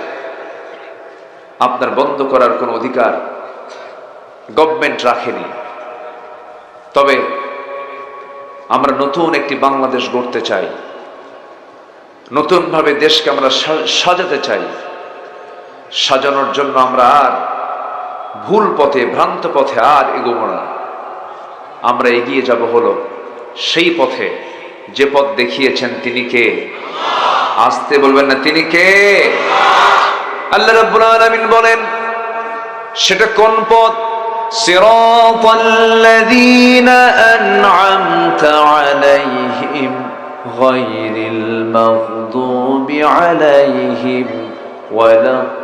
আপনার বন্ধ করার কোনো অধিকার গভর্নমেন্ট রাখেনি। তবে আমরা নতুন একটি বাংলাদেশ গড়তে চাই, নতুনভাবে দেশকে আমরা সাজাতে চাই। সাজানোর জন্য আমরা আর ভুল পথে, ভ্রান্ত পথে আর এগোবো না। আমরা এগিয়ে যাব হলো সেই পথে যে পথ দেখিয়েছেন তিনি কে? আসতে বলবেন না, তিনি কে? আল্লাহ রাব্বুল আলামিন বলেন সেটা কোন পথ? সিরাতাল্লাযীনা আন'আমতা আলাইহিম গায়রিল মাগদুবি আলাইহিম ওয়ালাদ-দাল্লিন।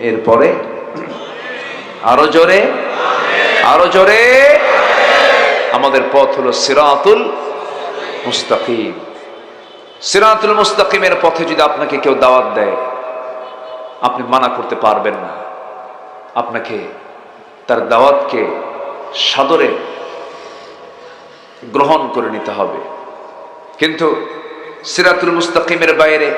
এরপরে আরো জোরে, আরো জোরে। আমাদের পথ হলো সিরাতুল মুস্তাকিম। সিরাতুল মুস্তাকিমের পথে যদি আপনাকে কেউ দাওয়াত দেয়, আপনি মানা করতে পারবেন না। আপনাকে তার দাওয়াতকে সাদরে গ্রহণ করে নিতে হবে। কিন্তু সিরাতুল মুস্তাকিমের বাইরে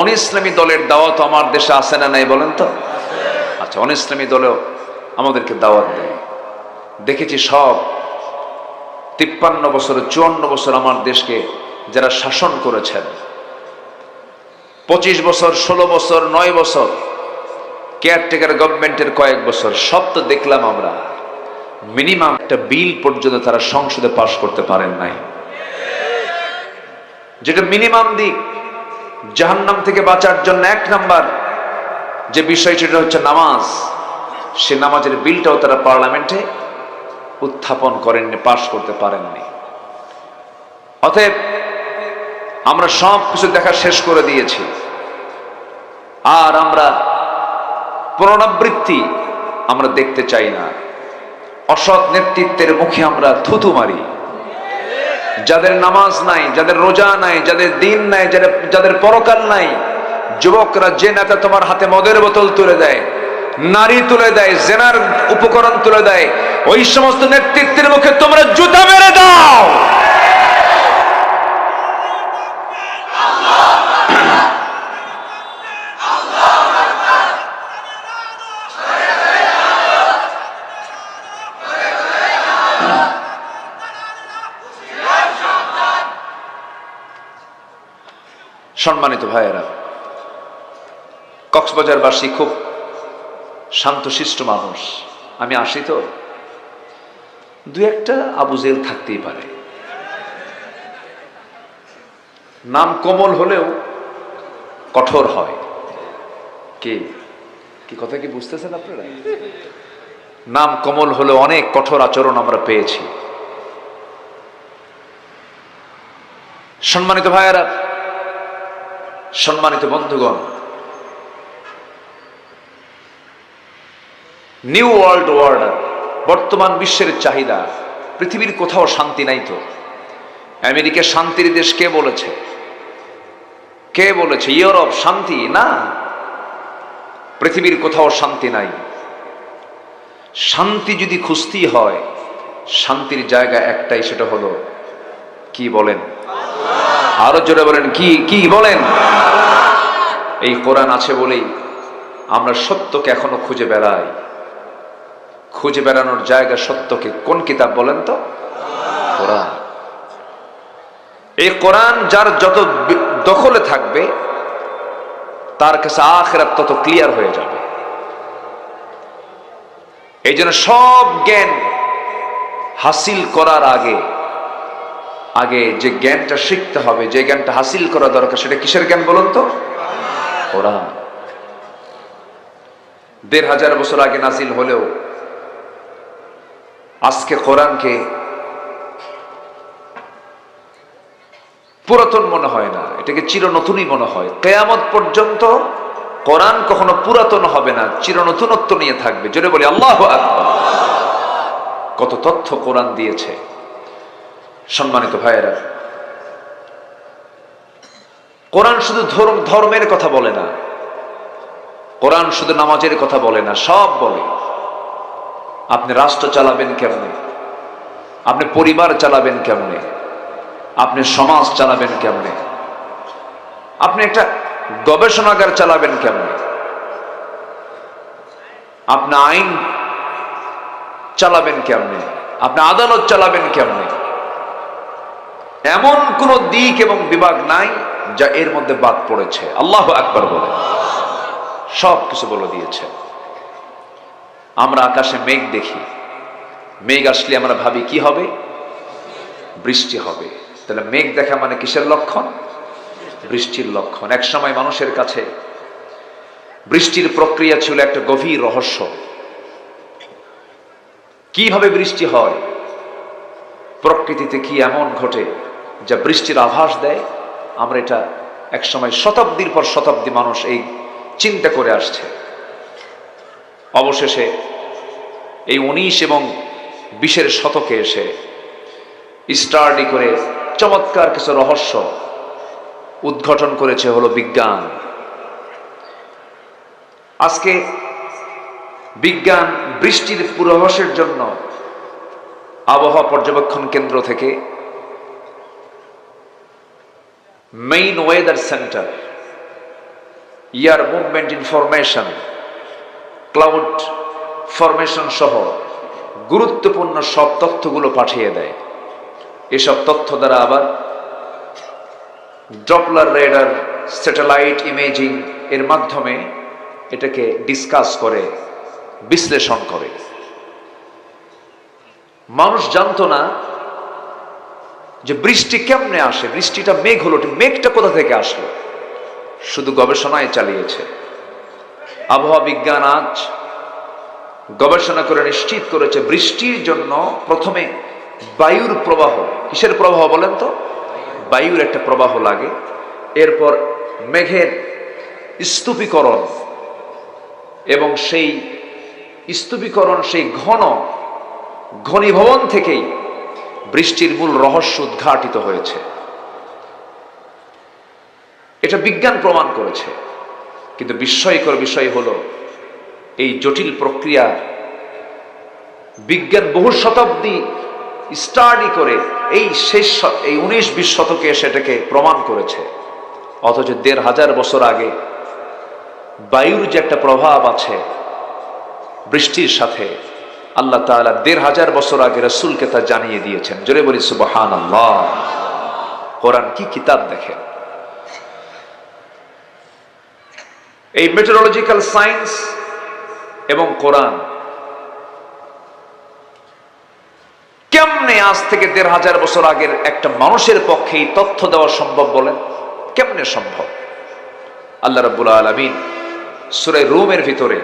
অনিসলামী দলের দাওয়াত আমার দেশে আছে না নাই বলেন তো? আচ্ছা, অনিসলামী দলেও আমাদেরকে দাওয়াত দেয়। দেখেছি সব 53 বছর 54 বছর আমার দেশকে যারা শাসন করেছেন, 25 বছর 16 বছর 9 বছর কেয়ারটেকার গভর্নমেন্টের কয়েক বছর, সব তো দেখলাম আমরা। মিনিমাম একটা বিল পর্যন্ত তারা সংসদে পাশ করতে পারেন নাই, যেটা মিনিমাম দিক। জাহান্নাম থেকে বাঁচার জন্য 1 নাম্বার যে বিষয় সেটা হচ্ছে নামাজ। সে নামাজের বিলটাও তারা পার্লামেন্টে উত্থাপন করেননি, পাশ করতে পারেননি। অতএব আমরা সব কিছু দেখা শেষ করে দিয়েছি। আর আমরা পুনরাবৃত্তি আমরা দেখতে চাই না। অসৎ নেতৃত্বের মুখে আমরা থুতু মারি। যাদের নামাজ নাই, যাদের রোজা নাই, যাদের দিন নাই, যাদের পরকাল নাই, যুবকরা যে নেতা তোমার হাতে মদের বোতল তুলে দেয়, নারী তুলে দেয়, জেনার উপকরণ তুলে দেয়, ওই সমস্ত নেতৃত্বের মুখে তোমরা জুতা মেরে দাও। সম্মানিত ভাইয়েরা, কক্সবাজারবাসী খুব শান্তশিষ্ট মানুষ। আমি আসি তো, 2-1টা আবু জেল থাকতেই পারে। নাম কোমল হলেও কঠোর হয়। কি কথা কি বুঝতেছেন আপনারা? নাম কোমল হলেও অনেক কঠোর আচরণ আমরা পেয়েছি। সম্মানিত ভাইয়েরা, সম্মানিত বন্ধুগণ, নিউ ওয়ার্ল্ড অর্ডার, বর্তমান বিশ্বের চাহিদা। পৃথিবীর কোথাও শান্তি নাই তো। আমেরিকা শান্তির দেশ কে বলেছে? কে বলেছে ইউরোপ শান্তি? না, পৃথিবীর কোথাও শান্তি নাই। শান্তি যদি খুঁজতেই হয়, শান্তির জায়গা একটাই, সেটা হলো কি বলেন? আরো জোরে বলেন, কি কি বলেন? এই কোরআন আছে বলেই আমরা সত্যকে এখনো খুঁজে বেড়াই। খুঁজে বেড়ানোর জায়গা সত্যকে কোন কিতাব বলেন তো? কোরআন। এই কোরআন যার যত দখলে থাকবে, তার কাছে আখিরাত তত ক্লিয়ার হয়ে যাবে। এই জন্য সব জ্ঞান হাসিল করার আগে আগে যে জ্ঞানটা শিখতে হবে, যে জ্ঞানটা হাসিল করা দরকার, সেটা কিসের জ্ঞান বলুন তো? কোরআন। ১৫০০ বছর আগে নাজিল হলেও আজকে কোরআনকে পুরাতন মনে হয় না, এটাকে চির নতুনই মনে হয়। কিয়ামত পর্যন্ত কোরআন কখনো পুরাতন হবে না, চির নতুনত্ব নিয়ে থাকবে। জোরে বলি আল্লাহু আকবার। কত তথ্য কোরআন দিয়েছে। সম্মানিত ভাইয়েরা, কোরআন শুধু ধর্মের কথা বলে না, কোরআন শুধু নামাজের কথা বলে না, সব বলে। আপনি রাষ্ট্র চালাবেন কেমনে, আপনি পরিবার চালাবেন কেমনে, আপনি সমাজ চালাবেন কেমনে, আপনি একটা গবেষণাগার চালাবেন কেমনে, আপনি আইন চালাবেন কেমনে, আপনি আদালত চালাবেন কেমনে, এমন কোন দিক এবং বিভাগ নাই যা এর মধ্যে বাদ পড়েছে। আল্লাহু আকবার বলে সব কিছু বলে দিয়েছে। আমরা আকাশে মেঘ দেখি, মেঘ আসলে আমরা ভাবি কি হবে? বৃষ্টি হবে। তাহলে মেঘ দেখা মানে কিসের লক্ষণ? বৃষ্টির লক্ষণ। এক সময় মানুষের কাছে বৃষ্টির প্রক্রিয়া ছিল একটা গভীর রহস্য। কিভাবে বৃষ্টি হয়, প্রকৃতিতে কি এমন ঘটে যা বৃষ্টির আভাস দেয়? আমরা এটা এক সময় শতাব্দীর পর শতাব্দী মানুষ এই চিন্তা করে আসছে। অবশেষে এই 19 এবং 20-এর শতকে এসে স্টাডি করে চমৎকার কিছু রহস্য উদ্ঘাটন করেছে হলো বিজ্ঞান। আজকে বিজ্ঞান বৃষ্টির পূর্বাভাসের জন্য আবহাওয়া পর্যবেক্ষণ কেন্দ্র থেকে মেইন ওয়েদার সেন্টার, ইয়ার মুভমেন্ট ইনফরমেশন, ক্লাউড ফরমেশন সহ গুরুত্বপূর্ণ সব তথ্যগুলো পাঠিয়ে দেয়। এসব তথ্য দ্বারা আবার ডপলার রেডার, স্যাটেলাইট ইমেজিং এর মাধ্যমে এটাকে ডিসকাস করে, বিশ্লেষণ করে। মানুষ জানতো না যে বৃষ্টি কেমনে আসে, বৃষ্টিটা মেঘ হলো, মেঘটা কোথা থেকে আসলো, শুধু গবেষণায় চালিয়েছে। আবহাওয়া বিজ্ঞান আজ গবেষণা করে নিশ্চিত করেছে বৃষ্টির জন্য প্রথমে বায়ুর প্রবাহ। কিসের প্রবাহ বলেন তো? বায়ুর একটা প্রবাহ লাগে, এরপর মেঘের স্তূপীকরণ, এবং সেই স্তূপীকরণ, সেই ঘনীভবন থেকেই বৃষ্টির মূল রহস্য উদ্ঘাটিত হয়েছে। এটা বিজ্ঞান প্রমাণ করেছে। কিন্তু বিস্ময়কর বিষয় হলো, এই জটিল প্রক্রিয়া বিজ্ঞান বহু শতাব্দী স্টাডি করে এই 19-20 শতকে সেটাকে প্রমাণ করেছে। অথচ 1500 বছর আগে বায়ুর যে একটা প্রভাব আছে বৃষ্টির সাথে, আল্লাহ তাআলা 1500 বছর আগে রাসূলকে তা জানিয়ে দিয়েছেন। জোরে বলি সুবহানাল্লাহ। কোরআন কি কিতাব দেখেন। এই মেটেরোলজিক্যাল সায়েন্স এবং কোরআন কেমনে আজ থেকে 1500 বছর আগের একটা মানুষের পক্ষে এই তথ্য দেওয়া সম্ভব বলেন? কেমনে সম্ভব? আল্লাহ রাব্বুল আলামিন সূরা রুমের ভিতরে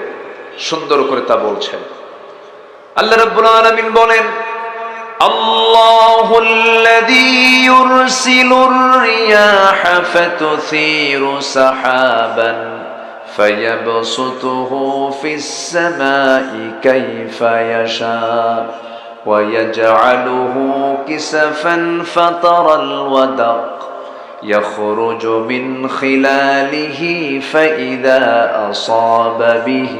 সুন্দর করে তা বলছেন। আল্লাহ রাব্বুল আলামিন বলেন, আল্লাহুল্লাযী ইউরসিলুর রিয়াহা ফাতুসীরু সাহাবান ফায়াবসুতুহু ফিস সামাই কাইফা ইয়াশা ওয়া ইয়াজআলুহু কিসাফান ফাতারাল ওয়াদাক يخرج من خلاله فإذا أصاب به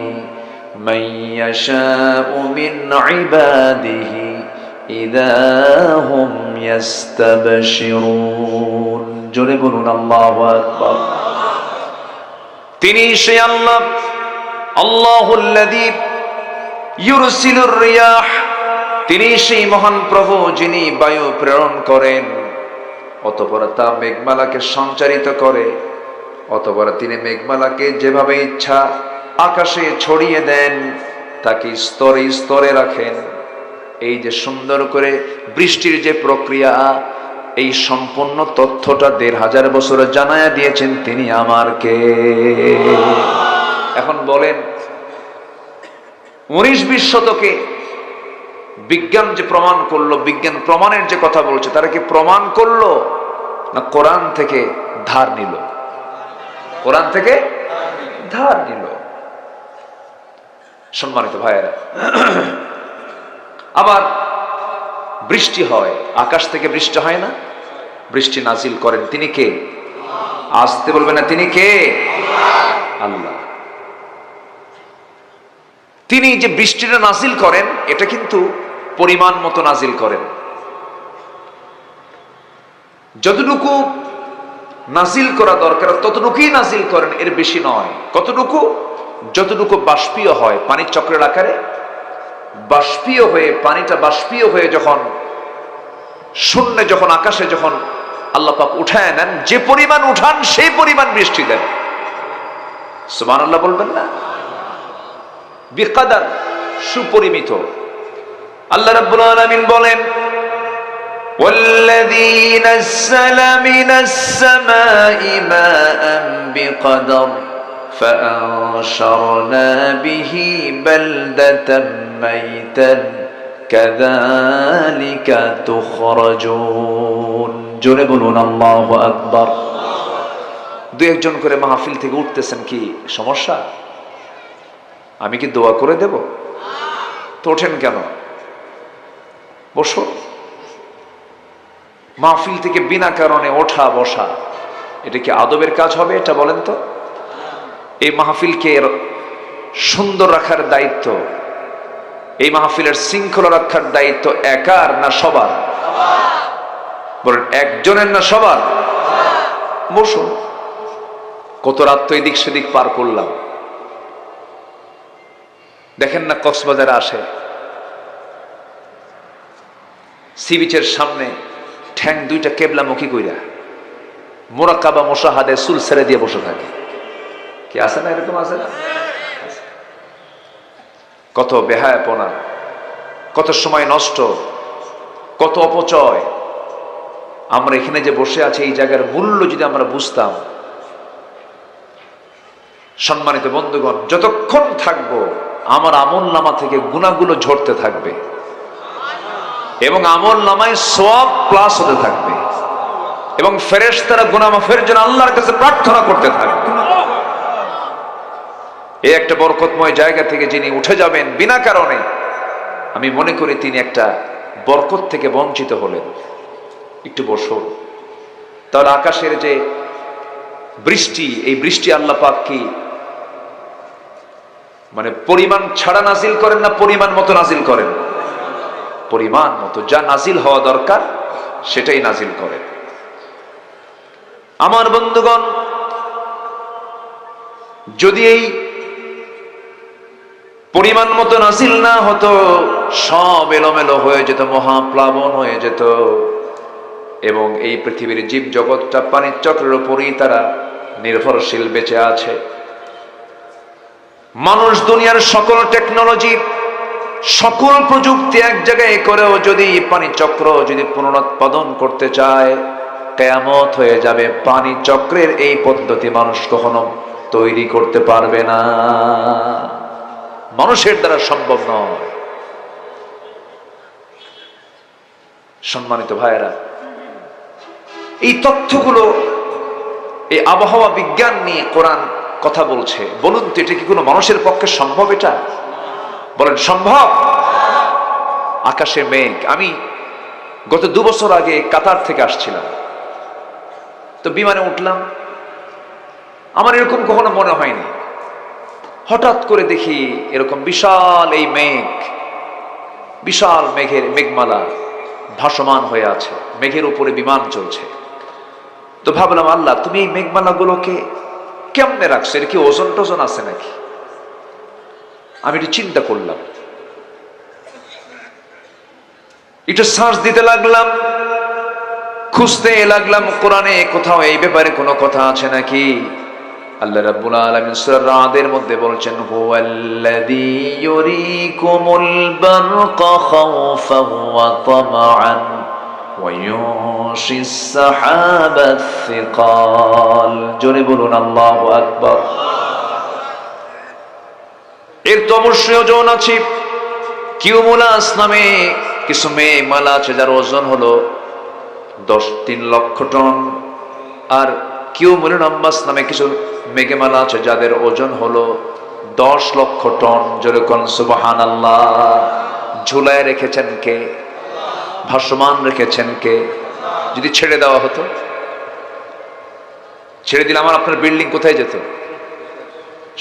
من يشاء من عباده إذا هم يستبشرون জোরে বলুন আল্লাহু আকবার। তিনি সেই আল্লাহ, আল্লাহুল্লাযী ইউরসিলুর রিয়াহ, তিনি সেই মহান প্রভু যিনি বায়ু প্রেরণ করেন, অতঃপর তা মেঘমালাকে সঞ্চারিত করে, অতঃপর তিনি মেঘমালাকে যেভাবে ইচ্ছা আকাশে ছড়িয়ে দেন, তাকে স্তরে স্তরে রাখেন। এই যে সুন্দর করে বৃষ্টির যে প্রক্রিয়া, এই সম্পূর্ণ তথ্যটা ১৫০০ বছরে জানায়া দিয়েছেন তিনি আমারকে। এখন বলেন ১৯-২০ শতকে বিজ্ঞান যে প্রমাণ করলো, বিজ্ঞান প্রমাণের যে কথা বলছে, তারা কি প্রমাণ করলো না কোরআন থেকে ধার নিল? কোরআন থেকে ধার নিল। সম্মানিত ভাইয়েরা, আবার বৃষ্টি হয়, আকাশ থেকে বৃষ্টি হয় না? বৃষ্টি নাজিল করেন তিনি কে? আসতে বলবে না, তিনি কে? আল্লাহ। তিনি যে বৃষ্টিটা নাজিল করেন, এটা কিন্তু পরিমাণ মতো নাজিল করেন। যতটুকু নাজিল করা দরকার ততটুকুই নাজিল করেন, এর বেশি নয়। কতটুকু? যতটুকু বাষ্পীয় হয়, পানির চক্রের আকারে বাষ্পীয় হয়ে, পানিটা বাষ্পীয় হয়ে যখন শূন্যে, যখন আকাশে যখন আল্লাহ পাক উঠায় নেন, যে পরিমাণ উঠান সেই পরিমাণ বৃষ্টি দেন। সুবহানাল্লাহ বলবেন না? বিকাদার, সুপরিমিত। আল্লাহ রাব্বুল আলামিন বলেন, ওয়াল্লাযী নাযালা মিনাস সামাই মাআন বিকদর فأنشرنا به بلدة ميتا كذلك تخرجون জোরে বলুন আল্লাহু আকবার। দুই একজন করে মাহফিল থেকে উঠতেছেন, কি সমস্যা? আমি কি দোয়া করে দেব? তো ওঠেন কেন? বসো। মাহফিল থেকে বিনা কারণে ওঠা বসা, এটা কি আদবের কাজ হবে? এটা বলেন তো। এই মাহফিলকে সুন্দর রাখার দায়িত্ব, এই মাহফিলের শৃঙ্খলা রক্ষার দায়িত্ব একার না সবার? বলেন, একজনের না সবার? বসুন। কত রাত তো এদিক সেদিক পার করলাম। দেখেন না, কক্সবাজারে আসে, সি বিচের সামনে ঠ্যাং দুইটা কেবলামুখী কইরা মুরাক্কাবা মুশাহাদে চুল ছেড়ে দিয়ে বসে থাকে। কি আছে না? এরকম আছে না? কত বেহায়াপনা, কত সময় নষ্ট, কত অপচয়। আমরা এখানে যে বসে আছি, এই জায়গার মূল্য যদি আমরা বুঝতাম। সম্মানিত বন্ধুগণ, যতক্ষণ থাকবো আমার আমল নামা থেকে গুনাহগুলো ঝরতে থাকবে এবং আমল নামায় সওয়াব প্লাস হতে থাকবে এবং ফেরেশতারা গুনাহ মাফের জন্য আল্লাহর কাছে প্রার্থনা করতে থাকবে। এই একটা বরকতময় জায়গা থেকে যিনি উঠে যাবেন বিনা কারণে, আমি মনে করি তিনি একটা বরকত থেকে বঞ্চিত হলেন। একটু বসুন। তাহলে আকাশের যে বৃষ্টি, এই বৃষ্টি আল্লাহ পাক কি মানে পরিমাণ ছাড়া নাজিল করেন না পরিমাণ মতো নাজিল করেন? পরিমাণ মতো, যা নাজিল হওয়া দরকার সেটাই নাজিল করেন। আমার বন্ধুগণ, যদি এই পরিমাণ মতো নাজিল না হতো, সব এলোমেলো হয়ে যেত, মহাপ্লাবন হয়ে যেত এবং এই পৃথিবীর জীব জগৎটা পানির চক্রের উপরই তারা নির্ভরশীল বেঁচে আছে। মানুষ দুনিয়ার সকল টেকনোলজি, সকল প্রযুক্তি এক জায়গায় করেও যদি পানি চক্র যদি পুনরুৎপাদন করতে চায়, কিয়ামত হয়ে যাবে। পানি চক্রের এই পদ্ধতি মানুষ কখনো তৈরি করতে পারবে না, মানুষের দ্বারা সম্ভব নয়। সম্মানিত ভাইয়েরা, এই তথ্যগুলো, এই আবহাওয়া বিজ্ঞান নিয়ে কোরআন কথা বলছে। বলুন তো, এটা কি কোনো মানুষের পক্ষে সম্ভব? এটা বলেন সম্ভব? আকাশে মেঘ। আমি গত 2 বছর আগে কাতার থেকে আসছিলাম। তো বিমানে উঠলাম, আমার এরকম কখনো মনে হয়নি। হঠাৎ করে দেখি এরকম বিশাল এই মেঘ, বিশাল মেঘমালা ভাসমান হয়ে আছে, মেঘের উপরে বিমান চলছে। তো ভাবলাম, আল্লাহ তুমি এই মেঘমালাগুলোকে কেমনে রাখছো, এর কি ওজন টোজন আছে নাকি? আমি একটু চিন্তা করলাম, একটু সার্চ দিতে লাগলাম, খুঁজতে লাগলাম কোরআনে কোথাও এই ব্যাপারে কোনো কথা আছে নাকি। আল্লাহ রাব্বুল আলামিন সূরা রাদের মধ্যে বলছেন, হুয়াল্লাযী ইউরীকুমুল বারকা খাওফান ওয়া তামাআন ওয়া ইউনশিস সাহাবাস সিকাল। জোরে বলুন আল্লাহু আকবার। এর তো অবশ্যই ওজন আছে। কিউমুলাস নামে কিছু মেঘমালা আছে যার ওজন হলো 3 লক্ষ টন। আর কিউমুলাস নামে কিছু মেঘমালা আছে যাদের ওজন হলো 10 লক্ষ টন। জোরে কোন সুবহানাল্লাহ। ঝুলায় রেখেছেন কে? ভাসমান রেখেছেন কে? যদি ছেড়ে দেওয়া হতো, ছেড়ে দিলে আমার আপনার বিল্ডিং কোথায় যেত?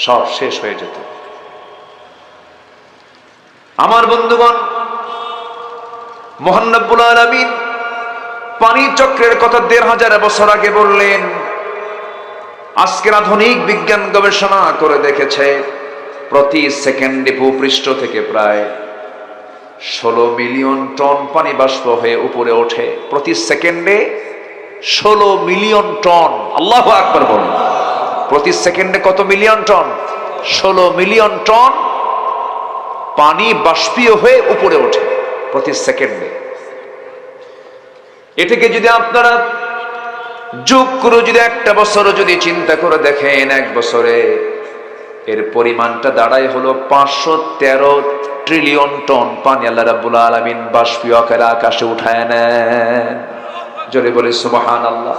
সব শেষ হয়ে যেত। আমার বন্ধুগণ, মহান রব্বুল আলামিন পানি চক্রের কথা 1500 বছর আগে বললেন। আজকের আধুনিক বিজ্ঞান গবেষণা করে দেখেছে প্রতি সেকেন্ডে ভূপৃষ্ঠ থেকে প্রায় 16 মিলিয়ন টন পানি বাষ্প হয়ে উপরে ওঠে। প্রতি সেকেন্ডে 16 মিলিয়ন টন। আল্লাহু আকবার বলুন। প্রতি সেকেন্ডে কত মিলিয়ন টন? 16 মিলিয়ন টন পানি বাষ্পীয় হয়ে উপরে ওঠে প্রতি সেকেন্ডে। এটাকে যদি আপনারা যোগ করে যদি একটা বছর যদি চিন্তা করে দেখেন, এক বছরে এর পরিমাণটা দাঁড়ায় হলো 513 ট্রিলিয়ন টন পানি আল্লাহ রাব্বুল আলামিন বাষ্পীয় আকারে আকাশে উঠায় নেন। জোরে বলে সুবহানাল্লাহ।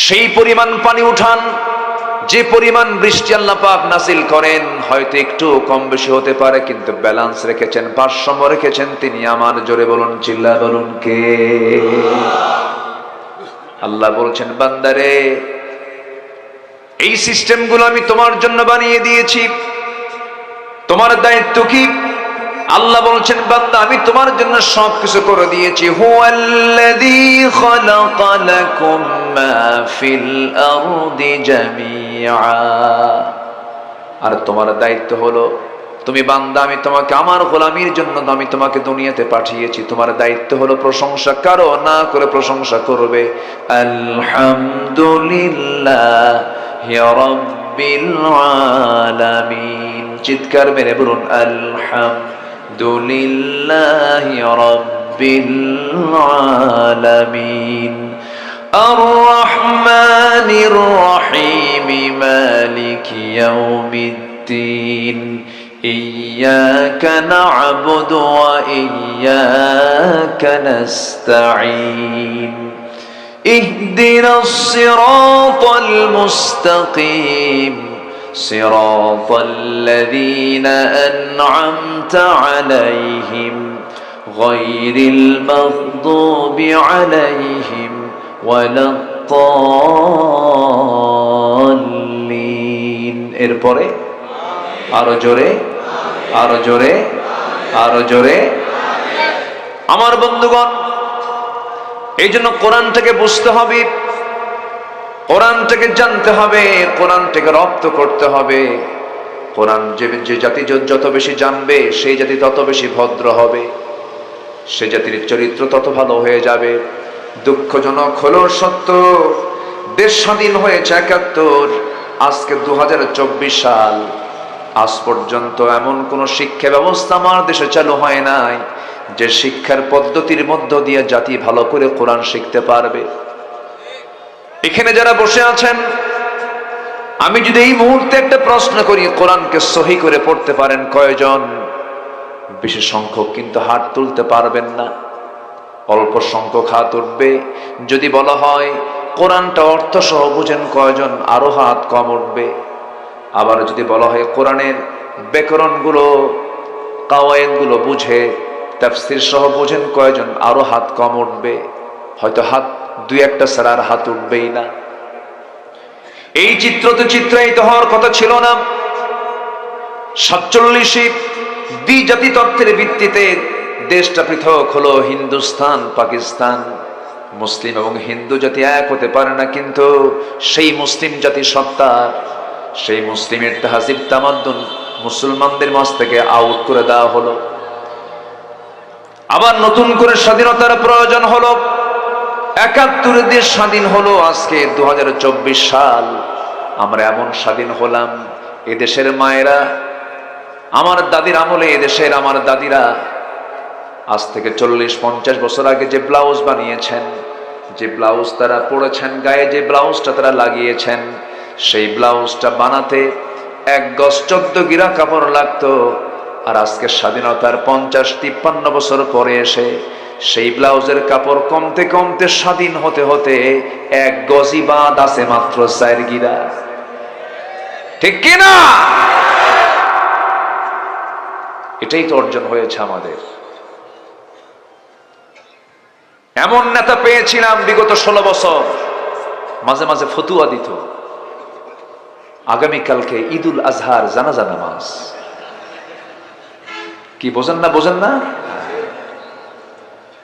সেই পরিমাণ পানি উঠান, যে পরিমাণ বৃষ্টি আল্লাহ পাক নাজিল করেন, হয়তো একটু কম বেশি হতে পারে, কিন্তু ব্যালেন্স রেখেছেন, ভারসাম্য রেখেছেন তিনি আমার। জোরে বলুন, চিল্লা বলুন কে? আল্লাহ বলছেন, বান্দারে এই সিস্টেমগুলো আমি তোমার জন্য বানিয়ে দিয়েছি, তোমার দায়িত্ব কি? আল্লাহ বলছেন, বান্দা আমি তোমার জন্য সবকিছু করে দিয়েছি। হুয়াল্লাযী খালাকা লাকুম মা ফিল আরদি জামিআ। আর তোমার দায়িত্ব হলো, তুমি বান্দা আমি তোমাকে আমার গোলামির জন্য আমি তোমাকে দুনিয়াতে পাঠিয়েছি। তোমার দায়িত্ব হলো প্রশংসা করো, না করে প্রশংসা করবে। আলহামদুলিল্লাহি রাব্বিল আলামিন। চিৎকার মেরে বলুন, আলহামদুলিল্লাহি রাব্বিল আলামিন। আর রহমানির রহিম মালিকি ইয়াউমিদ্দিন। إياك نعبد وإياك نستعين اهدنا الصراط المستقيم صراط الذين أنعمت عليهم غير المغضوب عليهم ولا الضالين। এরপরে আরো জোরে, আরো জোরে, আরো জোরে। আমার বন্ধুগণ, এই জন্য কোরআনটাকে বুঝতে হবে, কোরআনটাকে জানতে হবে, কোরআনটাকে রপ্ত করতে হবে। কোরআন যে জাতি যত বেশি জানবে, সেই জাতি তত বেশি ভদ্র হবে, সে জাতির চরিত্র তত ভালো হয়ে যাবে। দুঃখজনক হলো সত্য, দেশ স্বাধীন হয়েছে 71, আজকে 2024 সাল, আজ পর্যন্ত এমন কোন শিক্ষা ব্যবস্থা আমার দেশে চালু হয় নাই যে শিক্ষার পদ্ধতির মধ্য দিয়ে জাতি ভালো করে কোরআন শিখতে পারবে। এখানে যারা বসে আছেন, আমি যদি এই মুহূর্তে একটা প্রশ্ন করি, কোরআনকে সহি করে পড়তে পারেন কয়জন? বিশেষ সংখ্যক কিন্তু হাত তুলতে পারবেন না, অল্প সংখ্যক হাত উঠবে। যদি বলা হয় কোরআনটা অর্থ সহ বুঝেন কয়জন? আরো হাত কম উঠবে। আবার যদি বলা হয় কোরআনের ব্যাকরণগুলো, কাওয়ায়েদগুলো বুঝে, তাফসীর সহ বুঝেন কয়জন? আরো হাত কম উঠবে। হয়তো হাত দুই একটা ছাড়া আর হাত উঠবেই না। এই চিত্র তো চিত্রায়িত হওয়ার কথা ছিল না। 47 দ্বিজাতি তত্ত্বের ভিত্তিতে দেশটা পৃথক হলো, হিন্দুস্তান পাকিস্তান। মুসলিম এবং হিন্দু জাতি এক হতে পারে না, কিন্তু সেই মুসলিম জাতি সত্তা, সেই মুসলিমের তাহজিব তামাদ্দুন মুসলমানদের মাঝ থেকে আউট করে দেওয়া হলো। আবার নতুন করে স্বাধীনতার প্রয়োজন হলো। ৭১ দেশ স্বাধীন হলো, আজকে 2024 সাল। আমরা এমন স্বাধীন হলাম, এদেশের মায়েরা, আমার দাদির আমলে এদেশের আমার দাদিরা আজ থেকে 40-50 বছর আগে যে ব্লাউজ বানিয়েছেন, যে ব্লাউজ তারা পরেছেন, গায়ে যে ব্লাউজটা তারা লাগিয়েছেন, সেই ব্লাউজটা বানাতে 1 গজ 14 গিরা কাপড় লাগতো। আর আজকে স্বাধীনতার 50-53 বছর পরে এসে সেই ব্লাউজের কাপড় কমতে কমতে স্বাধীন হতে হতে 1 গজই বাদ আছে মাত্র 4 গিরা। ঠিক কিনা? এটাই তো অর্জন হয়েছে আমাদের। এমন নেতা পেয়েছিলাম বিগত 16 বছর, মাঝে মাঝে ফতুয়া দিত, আগামীকালকে ঈদুল আজহার জানাজা নামাজ। কি বোঝেন না? বোঝেন না?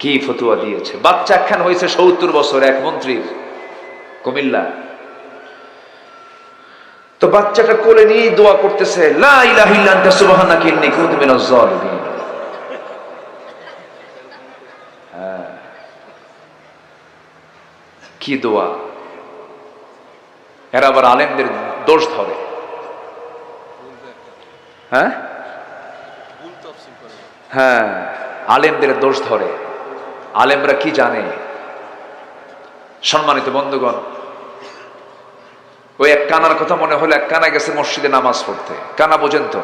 কি ফতুয়া দিয়েছে! বাচ্চা একখান হয়েছে 70 বছর, এক মন্ত্রীর, কুমিল্লা। তো বাচ্চাটা কোলে নিয়ে দোয়া করতেছে, লা ইলাহা ইল্লা আনতা সুবহানাকা ইন্নী কুনতু মিনাজ জালিমিন। কি দোয়া! এরা আবার আলেমদের দোষ ধরে। হ্যাঁ হ্যাঁ, আলেমদের দোষ ধরে। আলেমরা কি জানে? সম্মানিত বন্ধুগণ, ওই এক কানার কথা মনে হলো। এক কানা গেছে মসজিদে নামাজ পড়তে। কানা বোঝেন তো?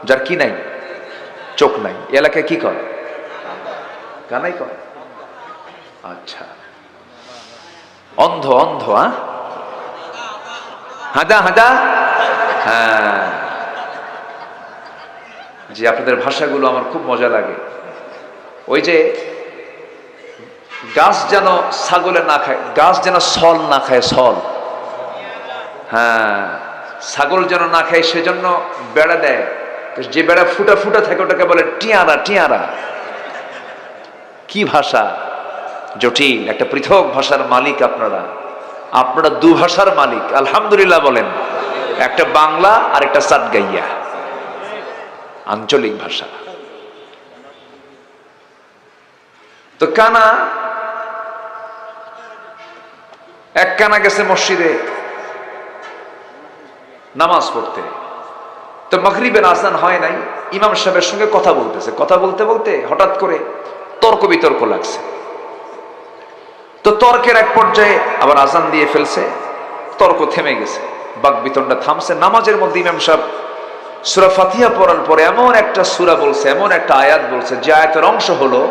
যার কি নাই, চোখ নাই। এলাকায় কি করে? কানাই করে। আচ্ছা, অন্ধ অন্ধ। হাদা হাদা। হ্যাঁ জি, আপনাদের ভাষাগুলো আমার খুব মজা লাগে। ওই যে গাছ যেন ছাগলে না খায়, গাছ যেন সল না খায়, সল। হ্যাঁ, ছাগল যেন না খায় সেজন্য বেড়া দেয়। যে বেড়া ফুটা ফুটা থাকে ওটাকে বলে টিয়ারা। টিয়ারা কি ভাষা! জটিল একটা পৃথক ভাষার মালিক আপনারা। আপনারা 2 ভাষার মালিক, আলহামদুলিল্লাহ বলেন। একটা বাংলা আর একটা সাতগাইয়া, আঞ্চলিক ভাষা। তো কানা, এক কানা গেছে মসজিদে নামাজ পড়তে। তো মাগরিবের আজান হয় নাই, ইমাম সাহেবের সঙ্গে কথা বলতেছে। কথা বলতে বলতে হঠাৎ করে তর্ক বিতর্ক লাগছে। তো তর্কের এক পর্যায়ে আবার আজান দিয়ে ফেলছে, তর্ক থেমে গেছে, বাকবিতণ্ডা থামছে। নামাজের মধ্যে ইমাম সাহেব সূরা ফাতিহা পড়ার পরে এমন একটা সূরা বলছে, এমন একটা আয়াত বলছে, যে আয়াতের অংশ হলো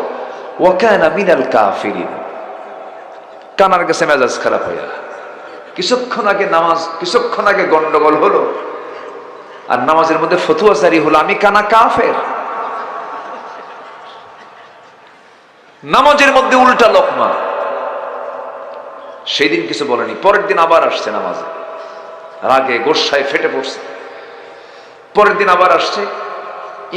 ওয়া কানা মিনাল কাফিরিন। কানার কাছে মেজাজ খারাপ হইয়া, কিছুক্ষণ আগে গন্ডগোল হলো, আর নামাজের মধ্যে ফতুয়া জারি হলো, আমি কানা কাফের। নামাজের মধ্যে উল্টা লোকমা। সেই দিন কিছু বলেনি, পরের দিন আবার আসছে নামাজে, রাগে গোসায় ফেটে পড়ছে। পরের দিন আবার আসছে।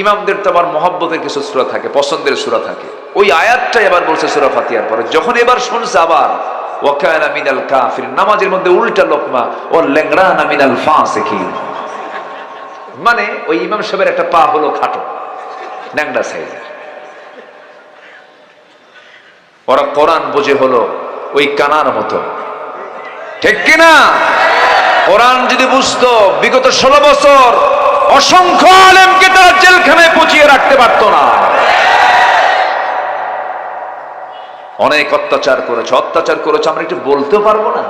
ইমামদের তো আবার মহব্বতের কিছু সূরা থাকে, পছন্দের সূরা থাকে। ওই আয়াতটাই আবার বলছে সূরা ফাতিহার পরে। যখন এবার শুনছে আবার ওয়া কানা মিনাল কাফিরিন, নামাজের মধ্যে উল্টা লোকমা, ও ল্যাংড়ানা মিনাল ফাসিকিন। মানে ওই ইমাম সাহেবের একটা পা হলো খাটো, ন্যাংড়া সাইজের। ওরা কোরআন বুঝে হলো ওই কানার মতো। ঠিক কিনা? কোরআন যদি বুঝতো, বিগত 16 বছর অসংখ্য আলেমকে তারা জেলখানায় পচিয়ে রাখতে পারত না। অনেক অত্যাচার করেছে। আমরা একটু বলতে পারবো না?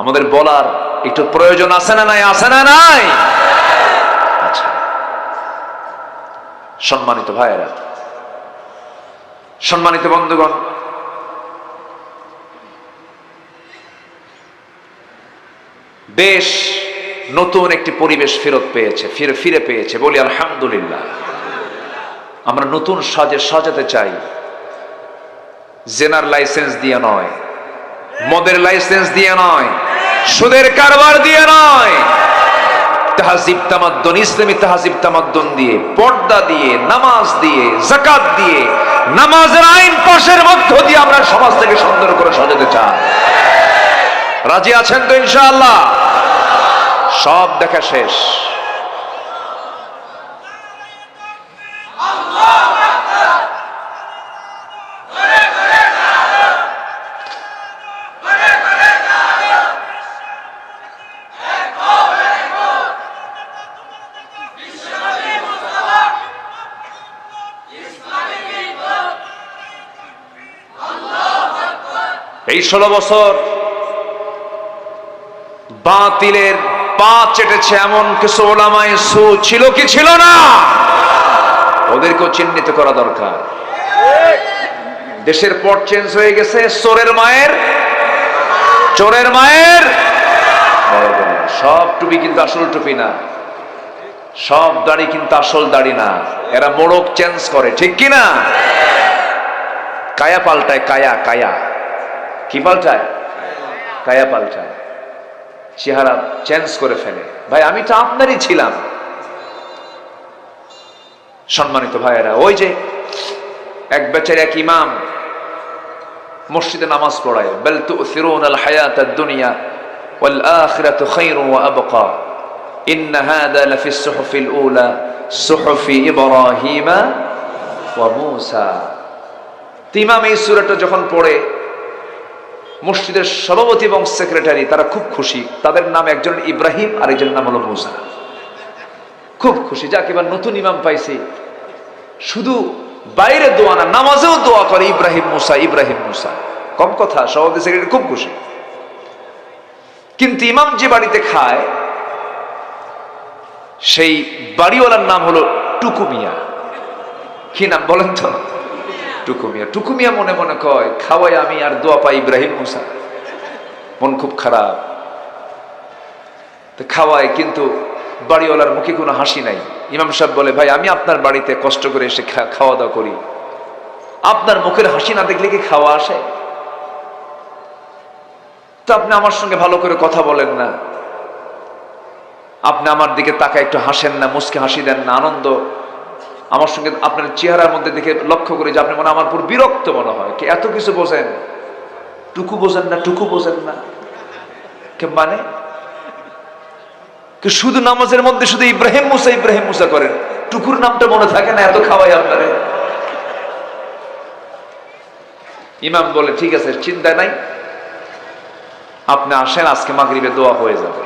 আমাদের বলার একটু প্রয়োজন আছে না নাই? আছে না নাই? আচ্ছা, সম্মানিত ভাইয়েরা, সম্মানিত বন্ধুগণ, দেশ নতুন একটি পরিবেশ ফেরত পেয়েছে, ফিরে পেয়েছে। বলি আলহামদুলিল্লাহ। আমরা নতুন সাজে সাজাতে চাই। জেনার লাইসেন্স দিয়ে নয়, মদের লাইসেন্স দিয়ে নয়, সুদের কারবার দিয়ে নয়, তাহজিব তামাদ্দুন, ইসলামী তাহজিব তামাদ্দুন দিয়ে, পর্দা দিয়ে, নামাজ দিয়ে, যাকাত দিয়ে, নামাজের আইন পাশের মধ্য দিয়ে আমরা সমাজ থেকে সুন্দর করে সাজাতে চাই। রাজি আছেন তো ইনশাআল্লাহ? সব দেখা শেষ। এই 16 বছর বাতিলের পা চেটেছে এমন কিছু ওলামায়ে সু ছিল কি ছিল না? ওদেরকেও চিহ্নিত করা দরকার। দেশের পট চেঞ্জ হয়ে গেছে, চোরের মায়ের সব টুপি কিন্তু আসল টুপি না, সব দাড়ি কিন্তু আসল দাড়ি না, এরা মোড়ক চেঞ্জ করে, ঠিক কি না? কায়া পাল্টায়, কায়া কি পাল্টায়? কায়া পাল্টায়, চেহারা চেঞ্জ করে ফেলে। ভাই আমি তো আপনারই ছিলাম। সম্মানিত ভাইয়েরা, ওই যে এক বেচার এক ইমাম মসজিদে নামাজ পড়ায়, বাল তুসিরুনাল হায়াতাদ দুনিয়া ওয়াল আখিরাতু খায়রুন ওয়া আবকা ইন্না হাযা লাফিস সুহুফিল উলা সুহুফি ইব্রাহিমা ওয়া মূসা। ইমাম এই সূরাটা যখন পড়ে, মসজিদের সভাপতি এবং সেক্রেটারি তারা খুব খুশি। তাদের নাম একজন ইব্রাহিম আর একজনের নাম হলো মূসা। খুব খুশি, যাক এবার নতুন ইমাম পাইছি। শুধু বাইরে দোয়া না, নামাজেও দোয়া করে ইব্রাহিম মূসা। কম কথা, সভাপতি সেক্রেটারি খুব খুশি। কিন্তু ইমাম যে বাড়িতে খায় সেই বাড়িওয়ালার নাম হলো টুকু মিয়া। কি নাম বলেন তো? টুকু মিয়া মনে মনে কয়, খাওয়াই আমি আর দোয়া পাই ইব্রাহিম মূসা। মন খুব খারাপ। তো খাওয়ায়, কিন্তু বাড়িওয়ালার মুখে কোনো হাসি নাই। ইমাম সাহেব বলে, ভাই আমি আপনার বাড়িতে কষ্ট করে এসে খাওয়া দাওয়া করি, আপনার মুখের হাসি না দেখলে কি খাওয়া আসে? তো আপনি আমার সঙ্গে ভালো করে কথা বলেন না, আপনি আমার দিকে তাকায় একটু হাসেন না, মুচকে হাসি দেন না, আনন্দ আমার সঙ্গে আপনার চেহারার মধ্যে দেখে লক্ষ্য করি যে আপনি মনে আমার পুরো বিরক্ত মনে হয়। কি এত কিছু বোঝেন, টুকু বোঝেন না কে মানে? শুধু নামাজের মধ্যে শুধু ইব্রাহিম মূসা করেন, টুকুর নামটা মনে থাকে না? এত খাওয়াই আপনারে। ইমাম বলে, ঠিক আছে, চিন্তা নাই, আপনি আসেন, আজকে মাগরিবে দোয়া হয়ে যাবে।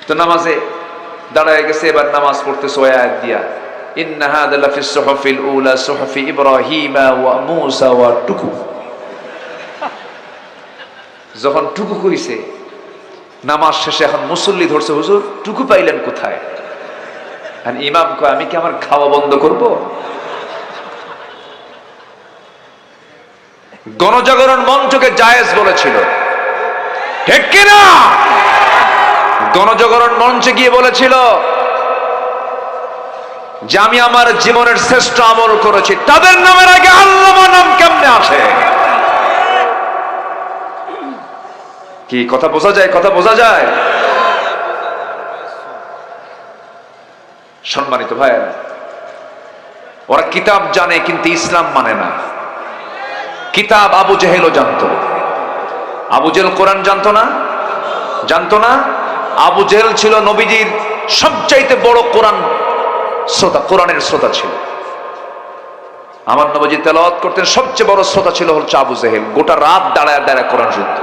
তো নামাজে দাঁড়ায় গেছে, এবার নামাজ পড়তেছে ওই আয়াত দিয়া, ইন্না হাযা লাফিস সুহুফিল উলা সুহুফি ইব্রাহিমা ওয়া মূসা ওয়া টুকু। যখন টুকু কইছে, নামাজ শেষে এখন মুসল্লি ধরছে, হুজুর টুকু পাইলেন কোথায়? আর ইমাম কয়, আমি কি আমার খাওয়া বন্ধ করব? গণজাগরণ মঞ্চকে জায়েজ বলেছিল, ঠিক কিনা? গণজাগরণ মঞ্চে গিয়ে বলেছিল যে আমি আমার জীবনের শ্রেষ্ঠ আমল করেছি, তাদের নামের আগে আল্লামা নাম কেমনে আসে? কি কথা বোঝা যায়? সম্মানিত ভাইয়েরা, ওরা কিতাব জানে কিন্তু ইসলাম মানে না। কিতাব আবু জেহেলও জানতো। আবু জেহেল কোরআন জানতো না? আবু জেহেল ছিল নবীজির সবচাইতে বড় কোরআনের শ্রোতা ছিল। আমার নবীজি তেলাওয়াত করতেন, সবচেয়ে বড় শ্রোতা ছিল হচ্ছে আবু জেহেল। গোটা রাত দাঁড়ায় কোরআন শুনত।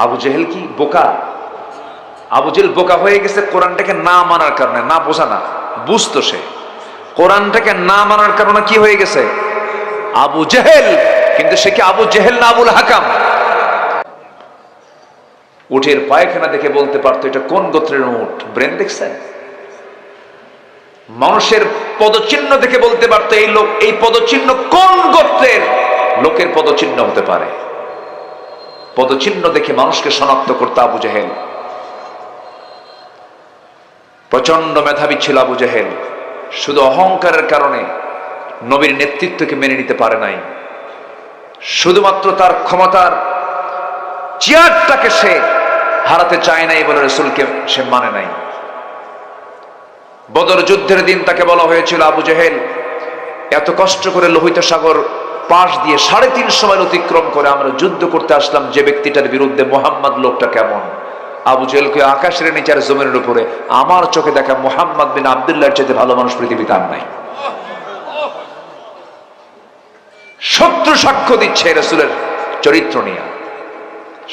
আবু জেহেল কি বোকা? আবু জেহেল বোকা হয়ে গেছে কোরআনটাকে না মানার কারণে, না বোঝা না, বুঝতো সে। কোরআনটাকে না মানার কারণে কি হয়ে গেছে? আবু জেহেল। কিন্তু সে কি আবু জেহেল না আবুল হাকাম? উটের পায়খানা দেখে বলতে পারতো এটা কোন গোত্রের উট। ব্রেন দেখছেন? মানুষের পদচিহ্ন দেখে বলতে পারতো এই পদচিহ্ন কোন গোত্রের লোকের পদচিহ্ন হতে পারে। পদচিহ্ন দেখে মানুষকে শনাক্ত করতে আবু জেহেল। প্রচন্ড মেধাবী ছিল আবু জেহেল, শুধু অহংকারের কারণে নবীর নেতৃত্বকে মেনে নিতে পারে নাই। শুধুমাত্র তার ক্ষমতার চেয়ারটাকে সে হারাতে চায় নাই বলে রাসূলকে সে মানে নাই। বদর যুদ্ধের দিন তাকে বলা হয়েছিল, আবু জেহেল, এত কষ্ট করে লোহিত সাগর পাশ দিয়ে 3.5 মাইল অতিক্রম করে আমরা যুদ্ধ করতে আসলাম, যে ব্যক্তিটার বিরুদ্ধে মুহাম্মদ লোকটা কেমন? আবু জেহেলকে আকাশের নিচে আর জমিনের উপরে আমার চোখে দেখা মুহাম্মদ বিন আব্দুল্লাহর চাইতে ভালো মানুষ পৃথিবীতে আর নাই। শত্রু সাক্ষ্য দিচ্ছে রাসূলের চরিত্র নিয়ে।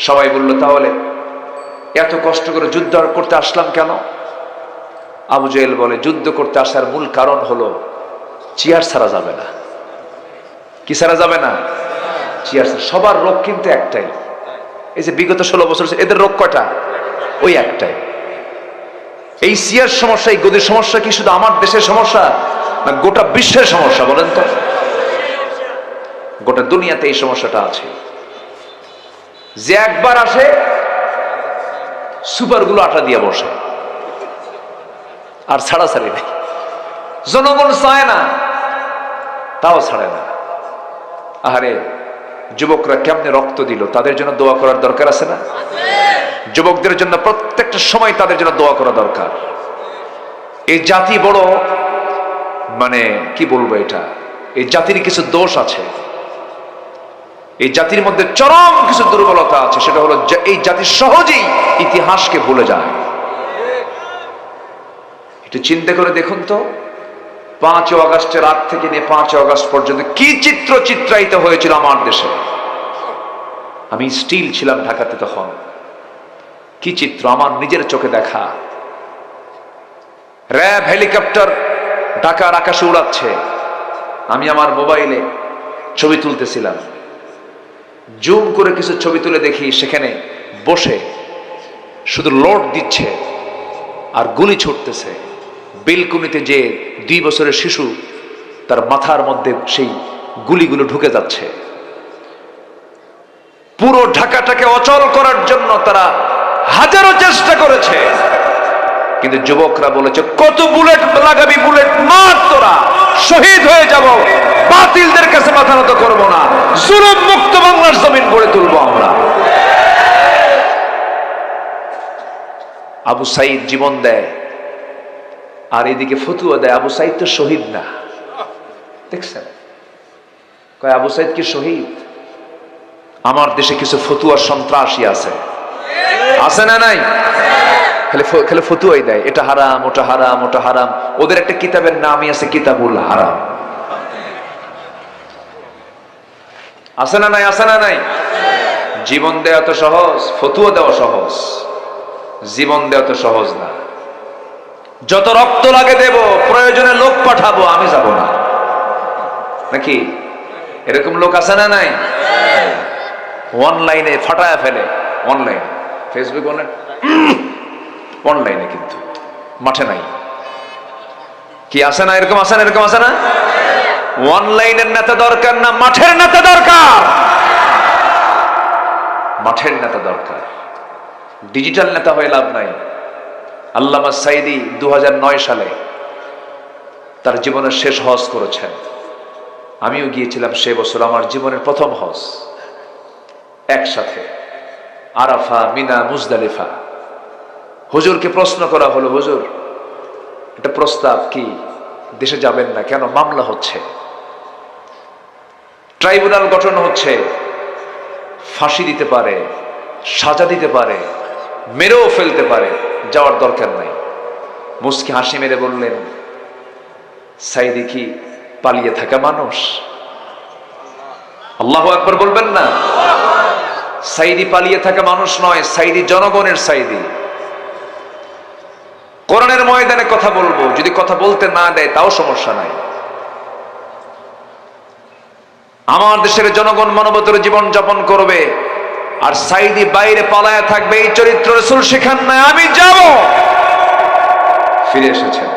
সবাই বলল, তাহলে এত কষ্ট করে যুদ্ধ করতে আসলাম কেন? আবু জেহেল বলে, যুদ্ধ করতে আসার মূল কারণ হলো চেয়ার ছাড়া যাবে না। কি ছাড়া যাবে না? চেয়ার। সবার রোগ কিন্তু একটাই। এই যে বিগত 16 বছর এদের রোগ কয়টা? ওই একটাই। এই চেয়ার সমস্যা, এই গদির সমস্যা কি শুধু আমার দেশের সমস্যা না গোটা বিশ্বের সমস্যা? বলেন তো। গোটা দুনিয়াতে এই সমস্যাটা আছে। যে একবার আসে সুপারগুলো আটা দিয়ে বসে, আর ছাড়াছাড়ি নেই। জনগণ চায় না, তাও ছাড়ে না। আরে যুবকরা কেমনে রক্ত দিল, তাদের জন্য দোয়া করার দরকার আছে না? যুবকদের জন্য প্রত্যেকটা সময় তাদের জন্য দোয়া করা দরকার। এই জাতি বড়, মানে কি বলবো, এটা এই জাতির কিছু দোষ আছে, এই জাতির মধ্যে চরম কিছু দুর্বলতা আছে। সেটা হলো এই জাতি সহজেই ইতিহাসকে ভুলে যায়। একটু চিন্তা করে দেখুন তো, 5 আগস্টের রাত থেকে নিয়ে 5 আগস্ট পর্যন্ত কি চিত্র চিত্রায়িত হয়েছিল আমার দেশে। আমি স্টিল ছিলাম ঢাকাতে তখন। কি চিত্র আমার নিজের চোখে দেখা। র্যাব হেলিকপ্টার ঢাকার আকাশে উড়াচ্ছে, আমি আমার মোবাইলে ছবি তুলতেছিলাম। জুম করে কিছু ছবি তুলে দেখি সেখানে বসে শুধু লোড দিচ্ছে আর গুলি ছুটতেছে। বেলকুনিতে যে 2 বছরের শিশু, তার মাথার মধ্যে সেই গুলিগুলো ঢুকে যাচ্ছে। পুরো ঢাকাটাকে অচল করার জন্য তারা হাজারো চেষ্টা করেছে, কিন্তু যুবকরা বলেছে, কত বুলেট লাগাবি, বুলেট মার, তোরা শহীদ হয়ে যাব, বাতিলদের কাছে মাথা নত করবো না, জুলুম মুক্ত বাংলার জমিন গড়ে তুলবো আমরা। আবু সাইদ জীবন দেয় আর এদিকে ফতুয়া দেয়। আবু সাইদ তো শহীদ না, দেখছেন? কয় আবু সাইদ কি শহীদ? আমার দেশে কিছু ফতুয়া সন্ত্রাসী আছে, আছে না নাই? খালি ফতুয়াই দেয়, এটা হারাম, ওটা হারাম, ওটা হারাম। ওদের একটা কিতাবের নামই আছে কিতাবুল হারাম। আছে না নাই? আছে না নাই? জীবন দেওয়া তো সহজ, ফতুয়া দেওয়া সহজ, জীবন দেওয়া তো সহজ না। যত রক্ত লাগে দেব, প্রয়োজনে লোক পাঠাবো, আমি যাব না, নাকি? এরকম লোক আছে না নাই? অনলাইনে ফাটায়া ফেলে, অনলাইনে ফেসবুক, অনলাইনে, কিন্তু মাঠে নাই। কি আছে না? এরকম আছে না? এরকম আছে না? অনলাইনের নেতা দরকার না, মাঠের নেতা দরকার। মাঠের নেতা দরকার, ডিজিটাল নেতা হয়ে লাভ নাই। আল্লামা সাইদি 2009 সালে তার জীবনের শেষ হজ করেছেন। আমিও গিয়েছিলাম সে বছর, আমার জীবনের প্রথম হজ একসাথে, আরাফা, মিনা, মুজদালিফা। হুজুরকে প্রশ্ন করা হলো, হুজুর এটা প্রস্তাব কি, দেশে যাবেন না কেন? মামলা হচ্ছে, ট্রাইব্যুনাল গঠন হচ্ছে, ফাঁসি দিতে পারে, সাজা দিতে পারে, মেরেও ফেলতে পারে, যাওয়ার দরকার নাই। মুস্কি হাসি মেরে বললেন, সাইদি কি পালিয়ে থাকা মানুষ? আল্লাহু আকবার বলবেন না? সাইদি পালিয়ে থাকা মানুষ নয়, সাইদি জনগণের সাইদি। কোরআনের ময়দানে কথা বলবো, যদি কথা বলতে না দেয় তাও সমস্যা নাই। আমার দেশের জনগণ মানবতার জীবন যাপন করবে, আর সাইদি বাইরে পালায়া থাকবে, এই চরিত্র রাসূল শেখান নাই। আমি যাব। ফিরে এসেছেন।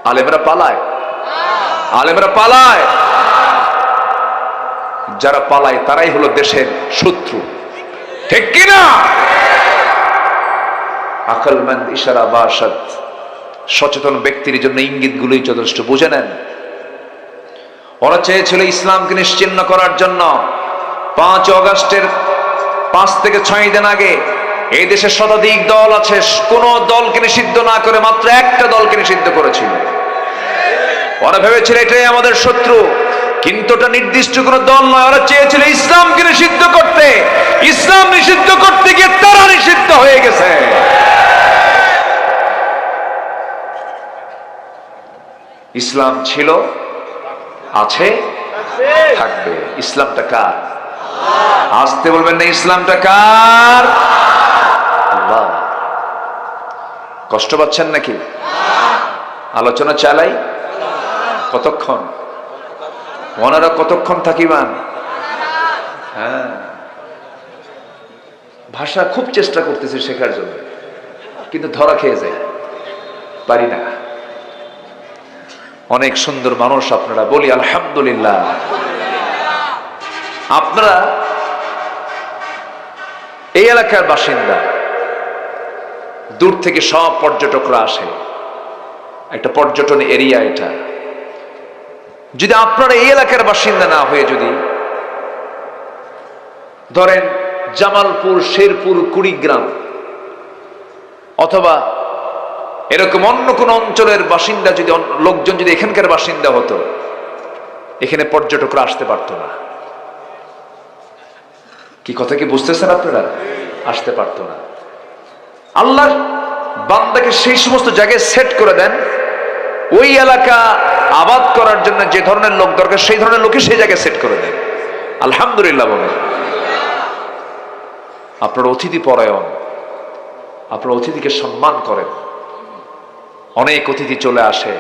আলেমরা পালায়, আলেমরা পালায়। যারা পালায় তারাই হলো দেশের শত্রু, ঠিক কিনা? আকলমন্দ ইশারা বাশাদ। সচেতন ব্যক্তির জন্য ইঙ্গিতগুলোই যথেষ্ট, বুঝে নেন। ওরা চেয়েছিল ইসলামকে নিশ্চিহ্ন করার জন্য। 5 অগস্টের 5 থেকে 6 দিন আগে এই দেশে শতাধিক দল আছে, কোন দলকে নিষিদ্ধ না করে মাত্র একটা দলকে নিষিদ্ধ করেছিল। ওরা ভেবেছিল এটাই আমাদের শত্রু, কিন্তু ওটা নির্দিষ্ট কোন দল নয়। ওরা চেয়েছিল ইসলামকে নিষিদ্ধ করতে। ইসলাম নিষিদ্ধ করতে গিয়ে তারা নিষিদ্ধ হয়ে গেছে। ইসলাম ছিল, আছে, থাকবে। ইসলামটা কার? আসতে বলবেন না, ইসলামটা কার? আল্লাহ। কষ্ট পাচ্ছেন নাকি? আলোচনা চালাই। কতক্ষণ ওনারা কতক্ষণ থাকিবান? হ্যাঁ, ভাষা খুব চেষ্টা করতেছে শেখার জন্য, কিন্তু ধরা খেয়ে যায়, পারি না। অনেক সুন্দর মানুষ আপনারা, বলি আলহামদুলিল্লাহ। আপনারা এই এলাকার বাসিন্দা, দূর থেকে সব পর্যটকরা আসে, একটা পর্যটন এরিয়া এটা। যদি আপনারা এই এলাকার বাসিন্দা না হয়ে যদি ধরেন জামালপুর, শেরপুর, কুড়িগ্রাম অথবা এরকম অন্য কোন অঞ্চলের বাসিন্দা, যদি লোকজন যদি এখানকার বাসিন্দা হতো, এখানে পর্যটকরা আসতে পারতো না। কি কথা কি বুঝতেছেন আপনারা? আসতে পারতো না। আল্লাহ বান্দাকে সেই সমস্ত জায়গায় সেট করে দেন, ওই এলাকা আবাদ করার জন্য যে ধরনের লোক দরকার সেই ধরনের লোকই সেই জায়গায় সেট করে দেন। আলহামদুলিল্লাহ বলেন। আপনার অতিথি পরায়ণ, আপনার অতিথিকে সম্মান করেন। অনেক অতিথি চলে আসে,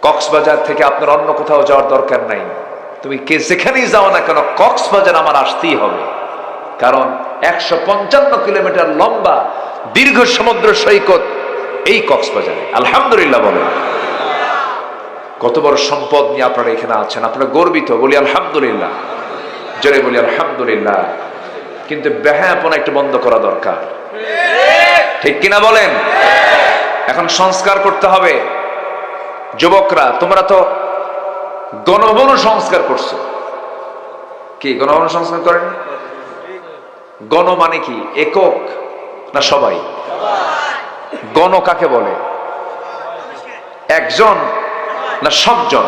কক্সবাজার থেকে আপনার অন্য কোথাও যাওয়ার দরকার নাই। তুমি কে যেখানেই যাও না কেন, কক্সবাজার আমার আসতেই হবে। কারণ 155 কিলোমিটার লম্বা দীর্ঘ সমুদ্র সৈকত এই কক্সবাজারে। আলহামদুলিল্লাহ বলেন। কত বড় সম্পদ নিয়ে আপনারা এখানে আছেন, আপনারা গর্বিত, বলি আলহামদুলিল্লাহ। জোরে বলি আলহামদুলিল্লাহ। কিন্তু বেহায়াপনা একটু বন্ধ করা দরকার, ঠিক কিনা বলেন? এখন সংস্কার করতে হবে। যুবকরা, তোমরা তো গণভবন সংস্কার করছো, কি গণভবন সংস্কার করেন? গণ মানে কি? একক না সবাই? গণ কাকে বলে? একজন না সবজন?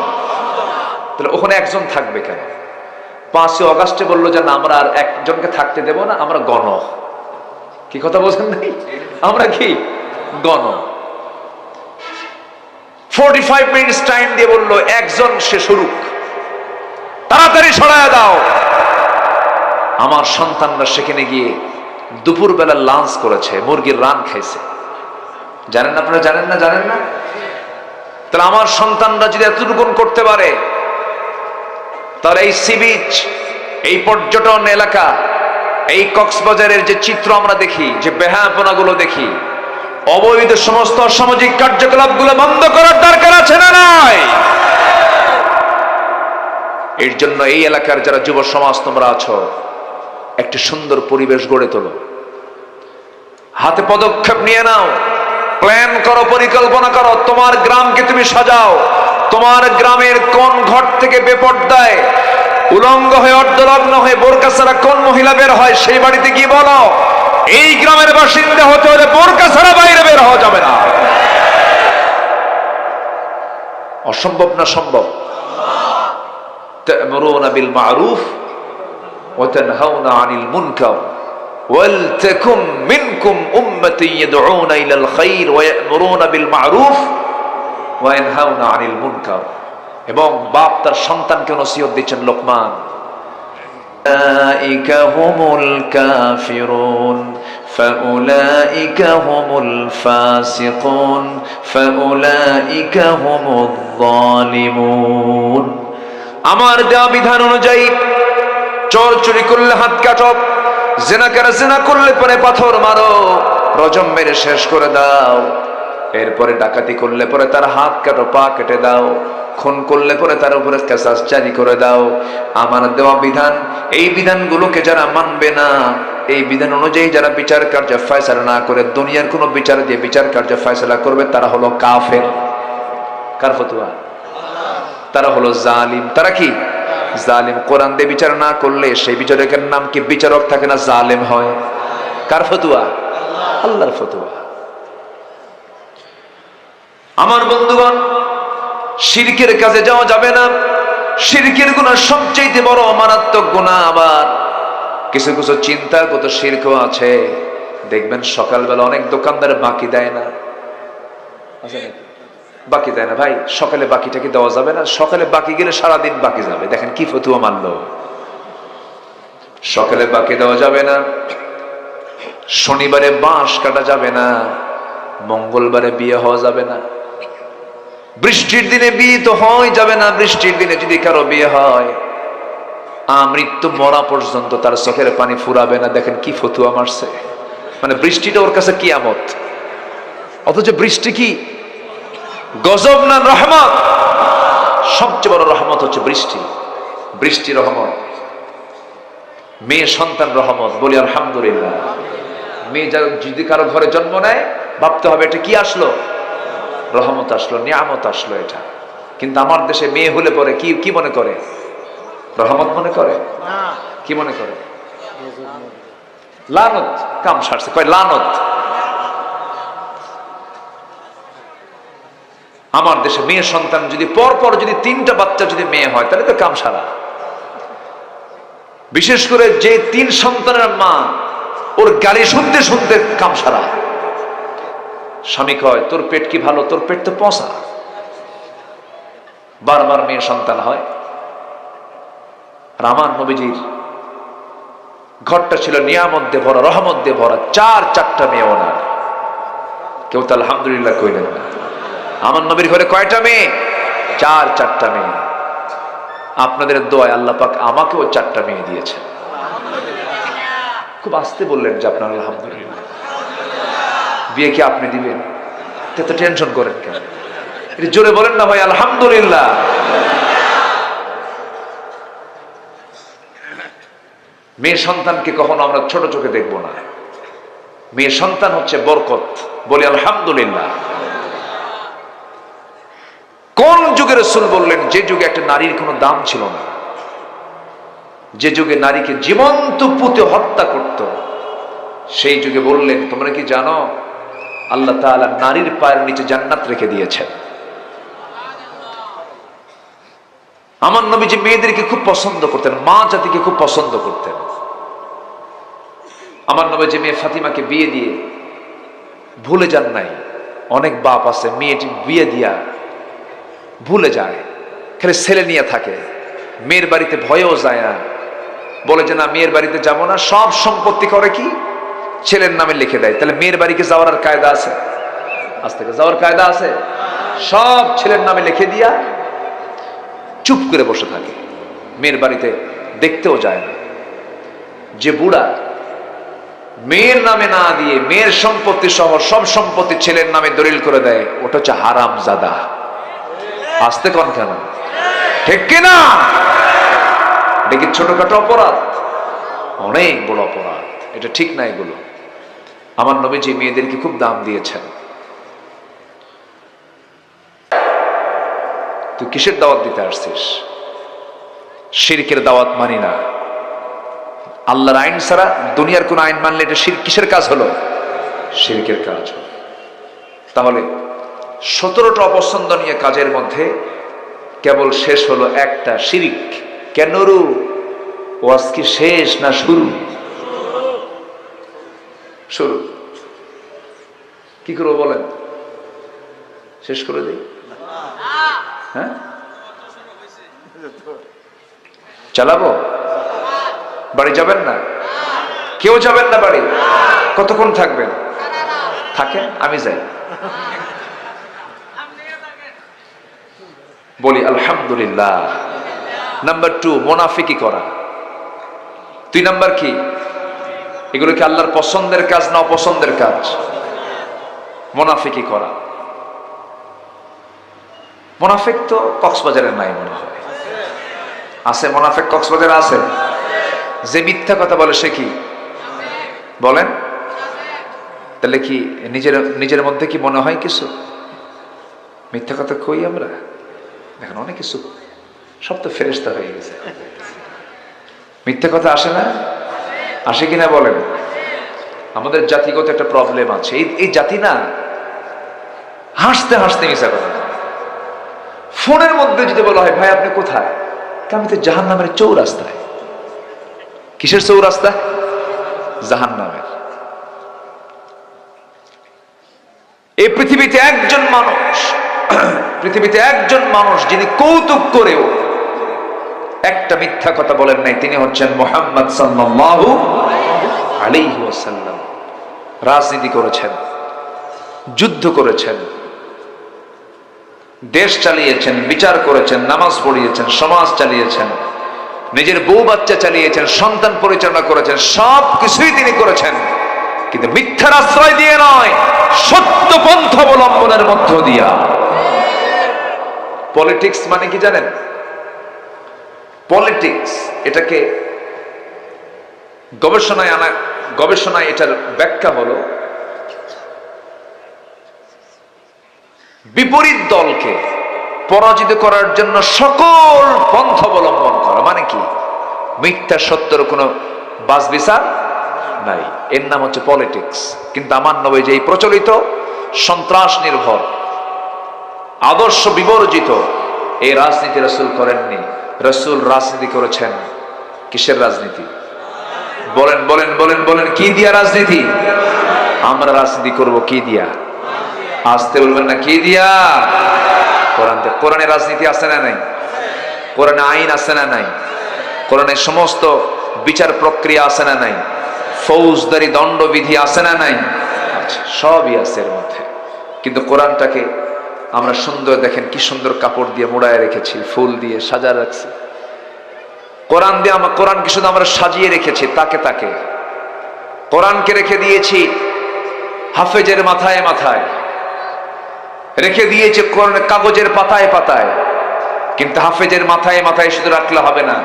তাহলে ওখানে একজন থাকবে কেন? 5 অগাস্টে বললো যে না, আমরা আর একজনকে থাকতে দেব না, আমরা গণ। কি কথা বলছেন নাই? আমরা কি গণ? 45 মিনিটস টাইম দিয়ে বললো একজন সে শুরুক, তাড়াতাড়ি সরায় দাও। আমার সন্তানরা সেখানে গিয়ে দুপুরবেলা লাঞ্চ করেছে, মুরগির রান খাইছে। জানেন আপনারা? জানেন না? জানেন না? তাহলে আমার সন্তানরা যদি এতটুকু করতে পারে, তাহলে এই সি বিচ, এই পর্যটন এলাকা, এই কক্সবাজারের যে চিত্র আমরা দেখি, যে বেহায়াপনা গুলো দেখি, অবৈধ সমস্ত অসামাজিক কার্যকলাপ গুলো বন্ধ করার দরকার আছে না নাই? এর জন্য এই এলাকার যারা যুব সমাজ তোমরা আছো, একটি সুন্দর পরিবেশ গড়ে তোলো, হাতে পদক্ষেপ নিয়ে নাও, প্ল্যান করো, পরিকল্পনা করো। তোমার গ্রামকে তুমি সাজাও। তোমার গ্রামের কোন ঘর থেকে বেপর্দায় উলঙ্গ হয়ে, অর্ধলগ্ন হয়ে, বোরকা ছাড়া কোন মহিলা বের হয়, সেই বাড়িতে গিয়ে বলো এই গ্রামের বাসিন্দা হতে হলে বোরকা ছাড়া বাইরে বের হওয়া যাবে না। অসম্ভব না সম্ভব? তা'মুরুনা বিল মা'রুফ ওয়া তানহাউনা আনিল মুনকার ওয়ালতাকুম মিনকুম উম্মাতুন ইয়াদউনা ইলাল খায়র ওয়া ইয়া'মুরুনা বিল মা'রুফ ওয়া ইয়ানহাউনা আনিল মুনকার। এবং বাপ তার সন্তানকে নসিহত দিচ্ছেন লোকমান, উলাইকা হুমুল কাফিরুন ফাউলাইকা হুমুল ফাসিকুন ফাউলাইকা হুমুয যালিমুন। আমার দেওয়া বিধান অনুযায়ী চোর চুরি করলে হাত কাটো, জিনাকার জিনা করলে পরে পাথর মারো, রজম মেরে শেষ করে দাও। এরপরে ডাকাতি করলে পরে তার হাত কাটো, পা কেটে দাও। খুন করলে পরে তার উপরে কিসাস জারি করে দাও। আমার দেওয়া বিধান, এই বিধানগুলোকে যারা মানবে না, এই বিধান অনুযায়ী যারা বিচার কার্য ফয়সালা না করে দুনিয়ার কোনো বিচার দিয়ে বিচার কার্য ফয়সালা করবে তারা হলো কাফের। কার ফতোয়া? তারা হলো জালিম। তারা কি? জালিম। কোরআন দিয়ে বিচার না করলে সেই বিচারকের নাম কি বিচারক থাকে না, জালেম হয়। কার ফতোয়া? আল্লাহর ফতোয়া। আমার বন্ধুগণ, শিরকের কাজে যাওয়া যাবে না। শিরকের গুনাহ সবচেয়ে বড় মারাত্মক গুনাহ। আবার কিছু কিছু চিন্তাগত শিরকও আছে। দেখবেন সকালবেলা অনেক দোকানদার বাকি দেয় না, বাকি দেয় না। ভাই সকালে বাকিটা কি দেওয়া যাবে না? সকালে বাকি গেলে সারাদিন বাকি যাবে। দেখেন কি ফতুয়া মানলো। সকালে বাকি দেওয়া যাবে না, শনিবারে বাঁশ কাটা যাবে না, মঙ্গলবারে বিয়ে হওয়া যাবে না, বৃষ্টির দিনে বিয়ে তো হয় যাবে না। বৃষ্টির দিনে যদি কারো বিয়ে হয়, মৃত্যু মরা পর্যন্ত তার চোখের পানি ফুরাবে না। দেখেন কি ফতুয়া মারছে। মানে বৃষ্টিটা ওর কাছে কিয়ামত, অথচ বৃষ্টি কি গজব না রহমত? সবচেয়ে বড় রহমত হচ্ছে বৃষ্টি। বৃষ্টি রহমত। মেয়ে সন্তান রহমত। বলি আলহামদুলিল্লাহ। মেয়ে যদি কারো ঘরে জন্ম নেয় ভাবতে হবে এটা কি আসলো? রহমত আসলো, নিয়ামত আসলো এটা। কিন্তু আমার দেশে মেয়ে হলে পরে কি কি মনে করে? রহমত মনে করে। কি মনে করে? লানত। কাম সারছে, কয় লানত। আমার দেশে মেয়ে সন্তান যদি পর যদি 3টা বাচ্চা যদি মেয়ে হয় তাহলে তো কাম সারা। বিশেষ করে যে 3 সন্তানের মা, ওর গালি শুনতে শুনতে কাম সারা। স্বামী কয় তোর পেট কি ভালো? তোর পেট তো পচা। বারবার মেয়ে সন্তান হয়। আর আমার নবীজির ঘরটা ছিল নিয়ামত দিয়ে ভরা, রহমত দিয়ে ভরা। 4টা মেয়ে ওনার। কেউ তো আলহামদুলিল্লাহ কইলেন না। আমার নবীর ঘরে কয়টা মেয়ে? 4টা মেয়ে। আপনাদের দোয়ায় আল্লাহ পাক আমাকেও 4টা মেয়ে দিয়েছেন। খুব আস্তে বললেন যে আপনার আলহামদুলিল্লাহ। বিয়ে কি আপনি দিবেন? তো টেনশন করেন কেন? এটা জোরে বলেন না ভাই আলহামদুলিল্লাহ। মেয়ে সন্তানকে কখনো আমরা ছোট চোখে দেখবো না। মেয়ে সন্তান হচ্ছে বরকত। বলি আলহামদুলিল্লাহ। কোন যুগে রাসূল বললেন? যে যুগে একটা নারীর কোনো দাম ছিল না, যে যুগে নারীকে জীবন্ত পুঁতে হত্যা করত, সেই যুগে বললেন তোমরা কি জানো আল্লাহ তাআলা নারীর পায়ের নিচে জান্নাত রেখে দিয়েছেন। আমার নবীজি মেয়েদেরকে খুব পছন্দ করতেন, মা জাতিকে খুব পছন্দ করতেন। আমার নবীজি মেয়ে ফাতিমাকে বিয়ে দিয়ে ভুলে যান নাই। অনেক বাপ আছে মেয়েটি বিয়ে দিয়া ভুলে যায়, খালি ছেলে নিয়ে থাকে। মেয়ের বাড়িতে ভয়েও যায় না, বলে যে না মেয়ের বাড়িতে যাব না। সব সম্পত্তি করে কি ছেলের নামে লিখে দেয়। তাহলে মেয়ের বাড়িকে যাওয়ার আর কায়দা আছে? আজ থেকে যাওয়ার কায়দা আছে? সব ছেলের নামে লিখে দিয়া চুপ করে বসে থাকে, মেয়ের বাড়িতে দেখতেও যায় না। যে বুড়া মেয়ের নামে না দিয়ে মেয়ের সম্পত্তি সহ সব সম্পত্তি ছেলের নামে দলিল করে দেয়, ওটা হচ্ছে হারামজাদা। আসতে কন কেন? ঠিক কিনা? দেখি ছোটখাটো অপরাধ, অনেক বড় অপরাধ। এটা ঠিক না এগুলো। আমার নবীজি মেয়েদেরকে খুব দাম দিয়েছেন। তুই কিসের দাওয়াত দিতে আসছিস? শিরকের দাওয়াত মানি না। আল্লাহর আইন ছাড়া দুনিয়ার কোন আইন মানলে এটা কিসের কাজ হলো? শিরকের কাজ হলো। তাহলে 17টা অপছন্দনীয় কাজের মধ্যে কেবল শেষ হলো একটা, শিরিক। কেন রু ওয়াজ কি শেষ না শুরু? শুরু। কি করবো বলেন? শেষ করে দিই? হ্যাঁ, চালাবো? বাড়ি যাবেন না? কেউ যাবেন না বাড়ি? কতক্ষণ থাকবেন? থাকেন, আমি যাই। বলি আলহামদুলিল্লাহ। নাম্বার 2, মুনাফিকি করা। 2 নাম্বার কি? এগুলো কি আল্লাহর পছন্দের কাজ না অপছন্দের কাজ? মুনাফিকি করা। মুনাফিক তো কক্সবাজারে নাই মনে হয়। আছে মুনাফিক কক্সবাজারে আছে? যে মিথ্যা কথা বলে সে কি? বলেন? তাহলে কি নিজের নিজের মধ্যে কি মনে হয় কিছু? মিথ্যা কথা কই আমরা? দেখেন অনেক কিছু, সব তো ফেরেশতা হয়ে গেছে। মিথ্যা কথা আসে না? আসে কিনা বলেন? আমাদের জাতিগত একটা প্রবলেম আছে। এই জাতি না হাসতে হাসতে মিশা কথা। ফোনের মধ্যে যদি বলা হয় ভাই আপনি কোথায়, আমি তো জাহান্নামের চৌরাস্তায়। কিসের চৌরাস্তা? জাহান্নামের। এই পৃথিবীতে একজন মানুষ যিনি কৌতুক করেও একটা মিথ্যা কথা বলেন নাই, তিনি হচ্ছেন মুহাম্মদ সাল্লাল্লাহু আলাইহি ওয়াসাল্লাম। রাজনীতি করেছেন, যুদ্ধ করেছেন, দেশ চালিয়েছেন, বিচার করেছেন, নামাজ পড়িয়েছেন, সমাজ চালিয়েছেন, নিজের বউ বাচ্চা চালিয়েছেন, সন্তান পরিচালনা করেছেন, সব কিছুই তিনি করেছেন, কিন্তু মিথ্যার আশ্রয় দিয়ে নয়, সত্য পন্থ অবলম্বনের মধ্য দিয়া। পলিটিক্স মানে কি জানেন? পলিটিক্স এটাকে গবেষণায় এটার ব্যাখ্যা হলো বিপরীত দলকে পরাজিত করার জন্য সকল পন্থা অবলম্বন করা। মানে কি? মিথ্যা সত্যের কোনো বাছবিচার নাই, এর নাম হচ্ছে পলিটিক্স। কিন্তু আমার নবী যে এই প্রচলিত সন্ত্রাস নির্ভর আদর্শ বিবর্জিত এই রাজনীতি রাসূল করেননি। রাসূল রাজনীতি করেছেন কিসের রাজনীতি? বলেন বলেন বলেন বলেন, কি দিয়া রাজনীতি? আমরা রাজনীতি করব কি দিয়া? আসতে বলবেন না, কি দিয়া? কোরআনে রাজনীতি আছে না নাই? কোরআনে আইন আছে না নাই? কোরআনে সমস্ত বিচার প্রক্রিয়া আছে না নাই? ফৌজদারি দণ্ডবিধি আছে না নাই? আচ্ছা, সবই আছে এর মধ্যে। কিন্তু কোরআনটাকে আমরা সুন্দর, দেখেন কি সুন্দর কাপড় দিয়ে মোড়ায় রেখেছি, ফুল দিয়ে সাজা রাখছি। কোরআনকে শুধু আমরা সাজিয়ে রেখেছি তাকে তাকে। কোরআনকে রেখে দিয়েছি হাফেজের মাথায় মাথায়, রেখে দিয়েছে কোরআনের কাগজের পাতায় পাতায়। কিন্তু হাফেজের মাথায় মাথায় শুধু রাখলে হবে না,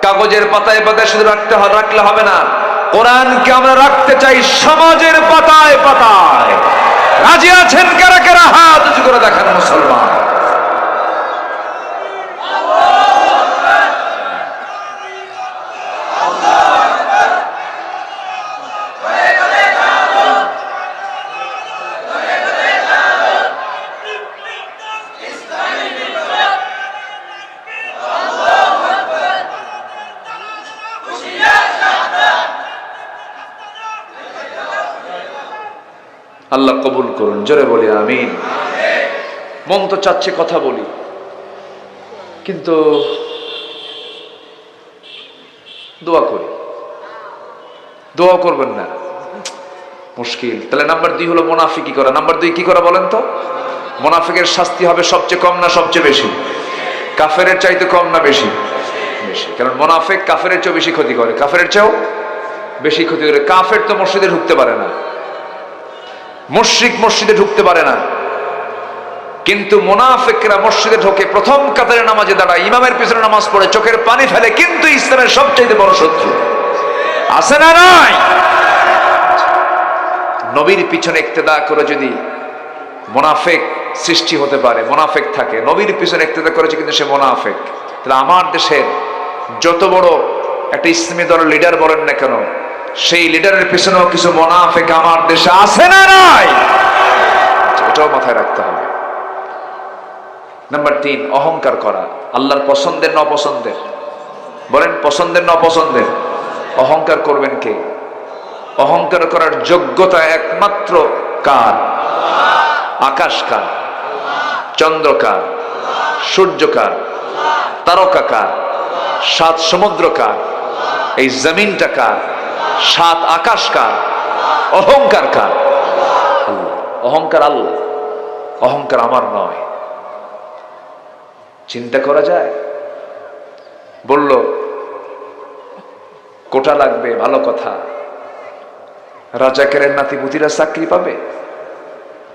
কাগজের পাতায় পাতায় শুধু রাখলে হবে না। কোরআনকে আমরা রাখতে চাই সমাজের পাতায় পাতায়। রাজি আছেন কারা কারা? হাত উঁচু করে দেখান মুসলমান। আল্লাহ কবুল করুন, জোরে বলি আমিন। মন তো চাচ্ছে কথা বলি, কিন্তু দোয়া করি। দোয়া করবেন না, মুশকিল। তাহলে নাম্বার 2 হলো মুনাফিকি করা। নাম্বার 2 কি করা বলেন তো? মুনাফিকের শাস্তি হবে সবচেয়ে কম না সবচেয়ে বেশি? কাফেরের চাইতে কম না বেশি? বেশি। কারণ মুনাফিক কাফেরের চেয়েও বেশি ক্ষতি করে, কাফেরের চেয়েও বেশি ক্ষতি করে। কাফের তো মসজিদে ঢুকতে পারে না, মুশরিক মসজিদে ঢুকতে পারে না, কিন্তু মুনাফিকরা মসজিদে ঢোকে, প্রথম কাতারে নামাজে দাঁড়ায়, ইমামের পিছনে নামাজ পড়ে, চোখের পানি ফেলে, কিন্তু ইসলামের সবচেয়ে বড় শত্রু। আছে না নাই? নবীর পিছনে ইক্তেদা করে যদি মুনাফিক সৃষ্টি হতে পারে, মুনাফিক থাকে, নবীর পিছনে ইক্তেদা করেছে কিন্তু সে মুনাফিক, তাহলে আমার দেশের যত বড় একটা ইসলামী দলের লিডার বলেন না কেন, সেই লিডারের পিছনেও কিছু মুনাফিক আমার দেশে আছে না নাই? এটাও মাথায় রাখতে হবে। নাম্বার 3, অহংকার করা। আল্লাহর পছন্দের না অপছন্দের? বলেন, পছন্দের না অপছন্দের? অহংকার করবেন কে? অহংকার করার যোগ্যতা একমাত্র কার? আকাশ কার? চন্দ্র কার? সূর্য কার? তারকা কার? 7 সমুদ্র কার? এই জমিনটা কার? 7 আকাশ কার? অহংকার কার? আল্লাহ। অহংকার আল্লাহ, অহংকার আমার নয়। চিন্তা করা যায়? বলল কোটা লাগবে, ভালো কথা, রাজাকারের নাতিপুতিরা চাকরি পাবে,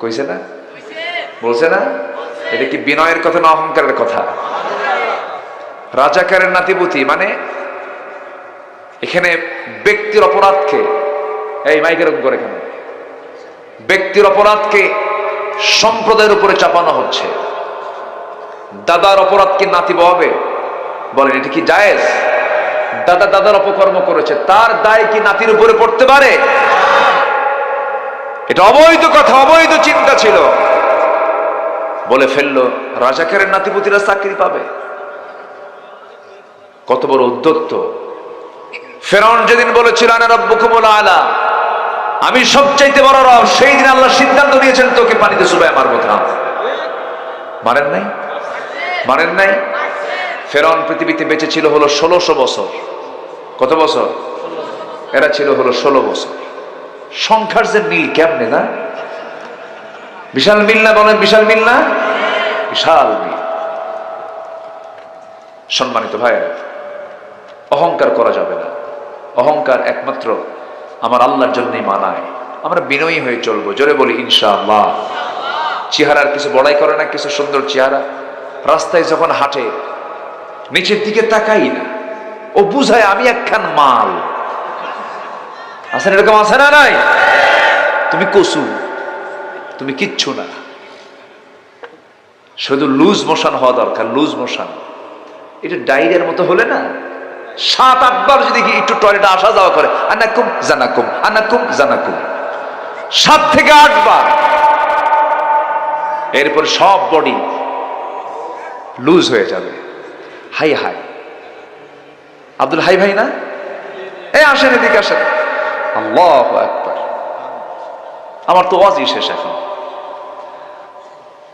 কইছে না? বলছে না? এটা কি বিনয়ের কথা না অহংকারের কথা? রাজাকারের নাতিপুতি মানে এখানে ব্যক্তির অপরাধকে এই মাইকের করে কেন? ব্যক্তির অপরাধকে সম্প্রদায়ের উপরে চাপানো হচ্ছে। দাদার অপরাধ কি নাতি বহাবে? বলেন এটা কি জায়েজ? দাদা দাদার অপকর্ম করেছে, তার দায় কি নাতির উপরে পড়তে পারে? এটা অবৈধ কথা, অবৈধ চিন্তা ছিল। বলে ফেললো রাজাকারের নাতিপুতিরা চাকরি পাবে। কত বড় উদ্যত্ত! ফেরাউন যেদিন বলেছিল আনা রাব্বুকুমুল আলা, আমি সবচাইতে বড় রব, সেই দিন আল্লাহ সিদ্ধান্ত নিয়েছেন তোকে পানিতে চুবায় মারবো। থাম। মারেন নাই? মারেন নাই? ফেরাউন পৃথিবীতে বেঁচে ছিল হলো 1600 বছর। কত বছর? এরা ছিল হলো 16 বছর। সংখ্যার যে মিল কেমনে না? বিশাল মিল না? বলেন বিশাল মিল না? বিশাল মিল। সম্মানিত ভাইরা, অহংকার করা যাবে না। অহংকার একমাত্র আমার আল্লাহর জন্যই মানায়। আমরা বিনয়ী হয়ে চলবো। জোরে বলি ইনশাআল্লাহ। চেহারার কিছু বড়াই করে না, কিছু সুন্দর চেহারা। রাস্তায় যখন হাঁটে নিচের দিকে তাকাই না, ও বুঝায় আমি একখান মাল। আছেন এরকম? আছে না নাই? তুমি কসু, তুমি কিচ্ছু না। শুধু লুজ মোশন হওয়া দরকার, লুজ মোশন। এটা ডায়রিয়ার মতো হলে না, 7-8 বার যদি একটু টয়লেটে আসা যাওয়া করে, আনাকুম জানাকুম, আনাকুম জানাকুম, 7 থেকে 8 বার, এরপর সব বডি লুজ হয়ে যাবে। হাই হাই আব্দুল হাই ভাই না? এই আসেন এদিকে আসেন। আল্লাহু আকবার। আমার তো ওয়াজই শেষ এখন।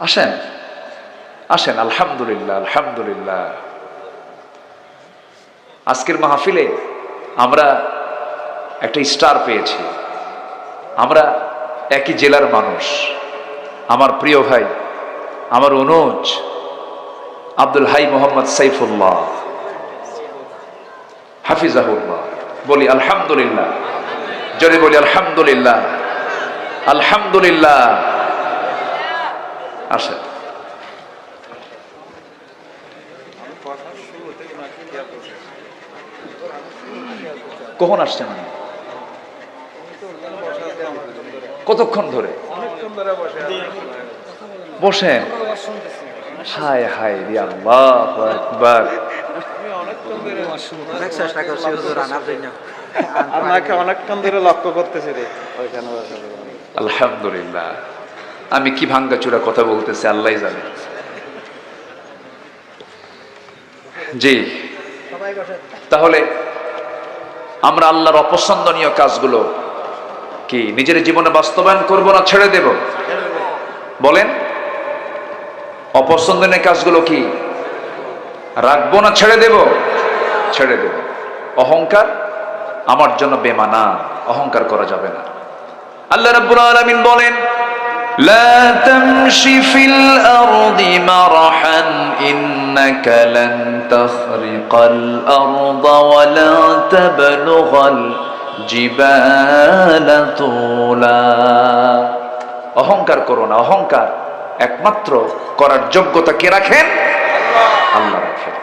আসেন আসেন। আলহামদুলিল্লাহ আলহামদুলিল্লাহ। আজকের মাহফিলে আমরা একটা স্টার পেয়েছি। আমরা একই জেলার মানুষ। আমার প্রিয় ভাই, আমার অনুজ আব্দুল হাই মোহাম্মদ সাইফুল্লাহ হাফিজাহুল্লাহ। বলি আলহামদুলিল্লাহ। জোরে বলি আলহামদুলিল্লাহ আলহামদুলিল্লাহ। আসেন। কখন আসছেন? কতক্ষণ ধরে বসেন? হায় হায় রে আল্লাহু আকবার। আপনাকে অনেকক্ষণ ধরে লক্ষ্য করতেছি রে। আলহামদুলিল্লাহ। আমি কি ভাঙ্গাচুরা কথা বলতেছি আল্লাহই জানে। জি, তাহলে আমরা আল্লাহর অপছন্দনীয় কাজগুলো কি নিজের জীবনে বাস্তবায়ন করব না ছেড়ে দেব? বলেন। অপছন্দনীয় কাজগুলো কি রাখবো না ছেড়ে দেব? ছেড়ে দেব। অহংকার আমার জন্য বেমানা, অহংকার করা যাবে না। আল্লাহ রাব্বুল আলামিন বলেন, লা তামশি ফিল আরদি মারহান ইন্নাকা লান তাখরিকাল আরদা ওয়া লা তাবলুগাল জিবালা তুলা। অহংকার করো না। অহংকার একমাত্র করার যোগ্যতা কে রাখেন? আল্লাহ রাখেন।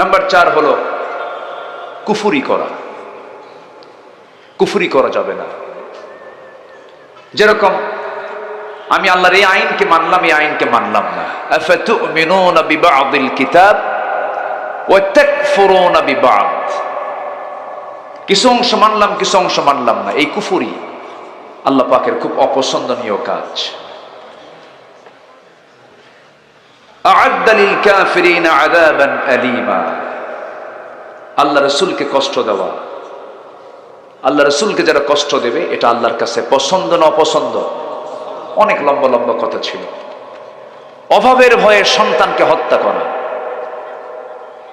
নাম্বার 4 হলো কুফরি করা। কুফরি করা যাবে না। যেরকম আমি আল্লাহর এই আইনকে মানলাম, এই আইনকে মানলাম না। আফাতুমিনুনা বিবাদিল কিতাব ওয়া তাকফুরুনা বিবাদ। কিছু অংশ মানলাম, কিছু অংশ মানলাম না। এই কুফরি আল্লাহ পাকের খুব অপছন্দনীয় কাজ। আ'আদ্দা লিল কাফিরিনা আযাবান আলীমা। আল্লাহ রাসূলকে কষ্ট দেওয়া, আল্লাহ রাসূলকে যারা কষ্ট দেবে, এটা আল্লাহর কাছে পছন্দ না অপছন্দ? অনেক লম্বা লম্বা কথা ছিল। অভাবের ভয়ে সন্তানকে হত্যা করা,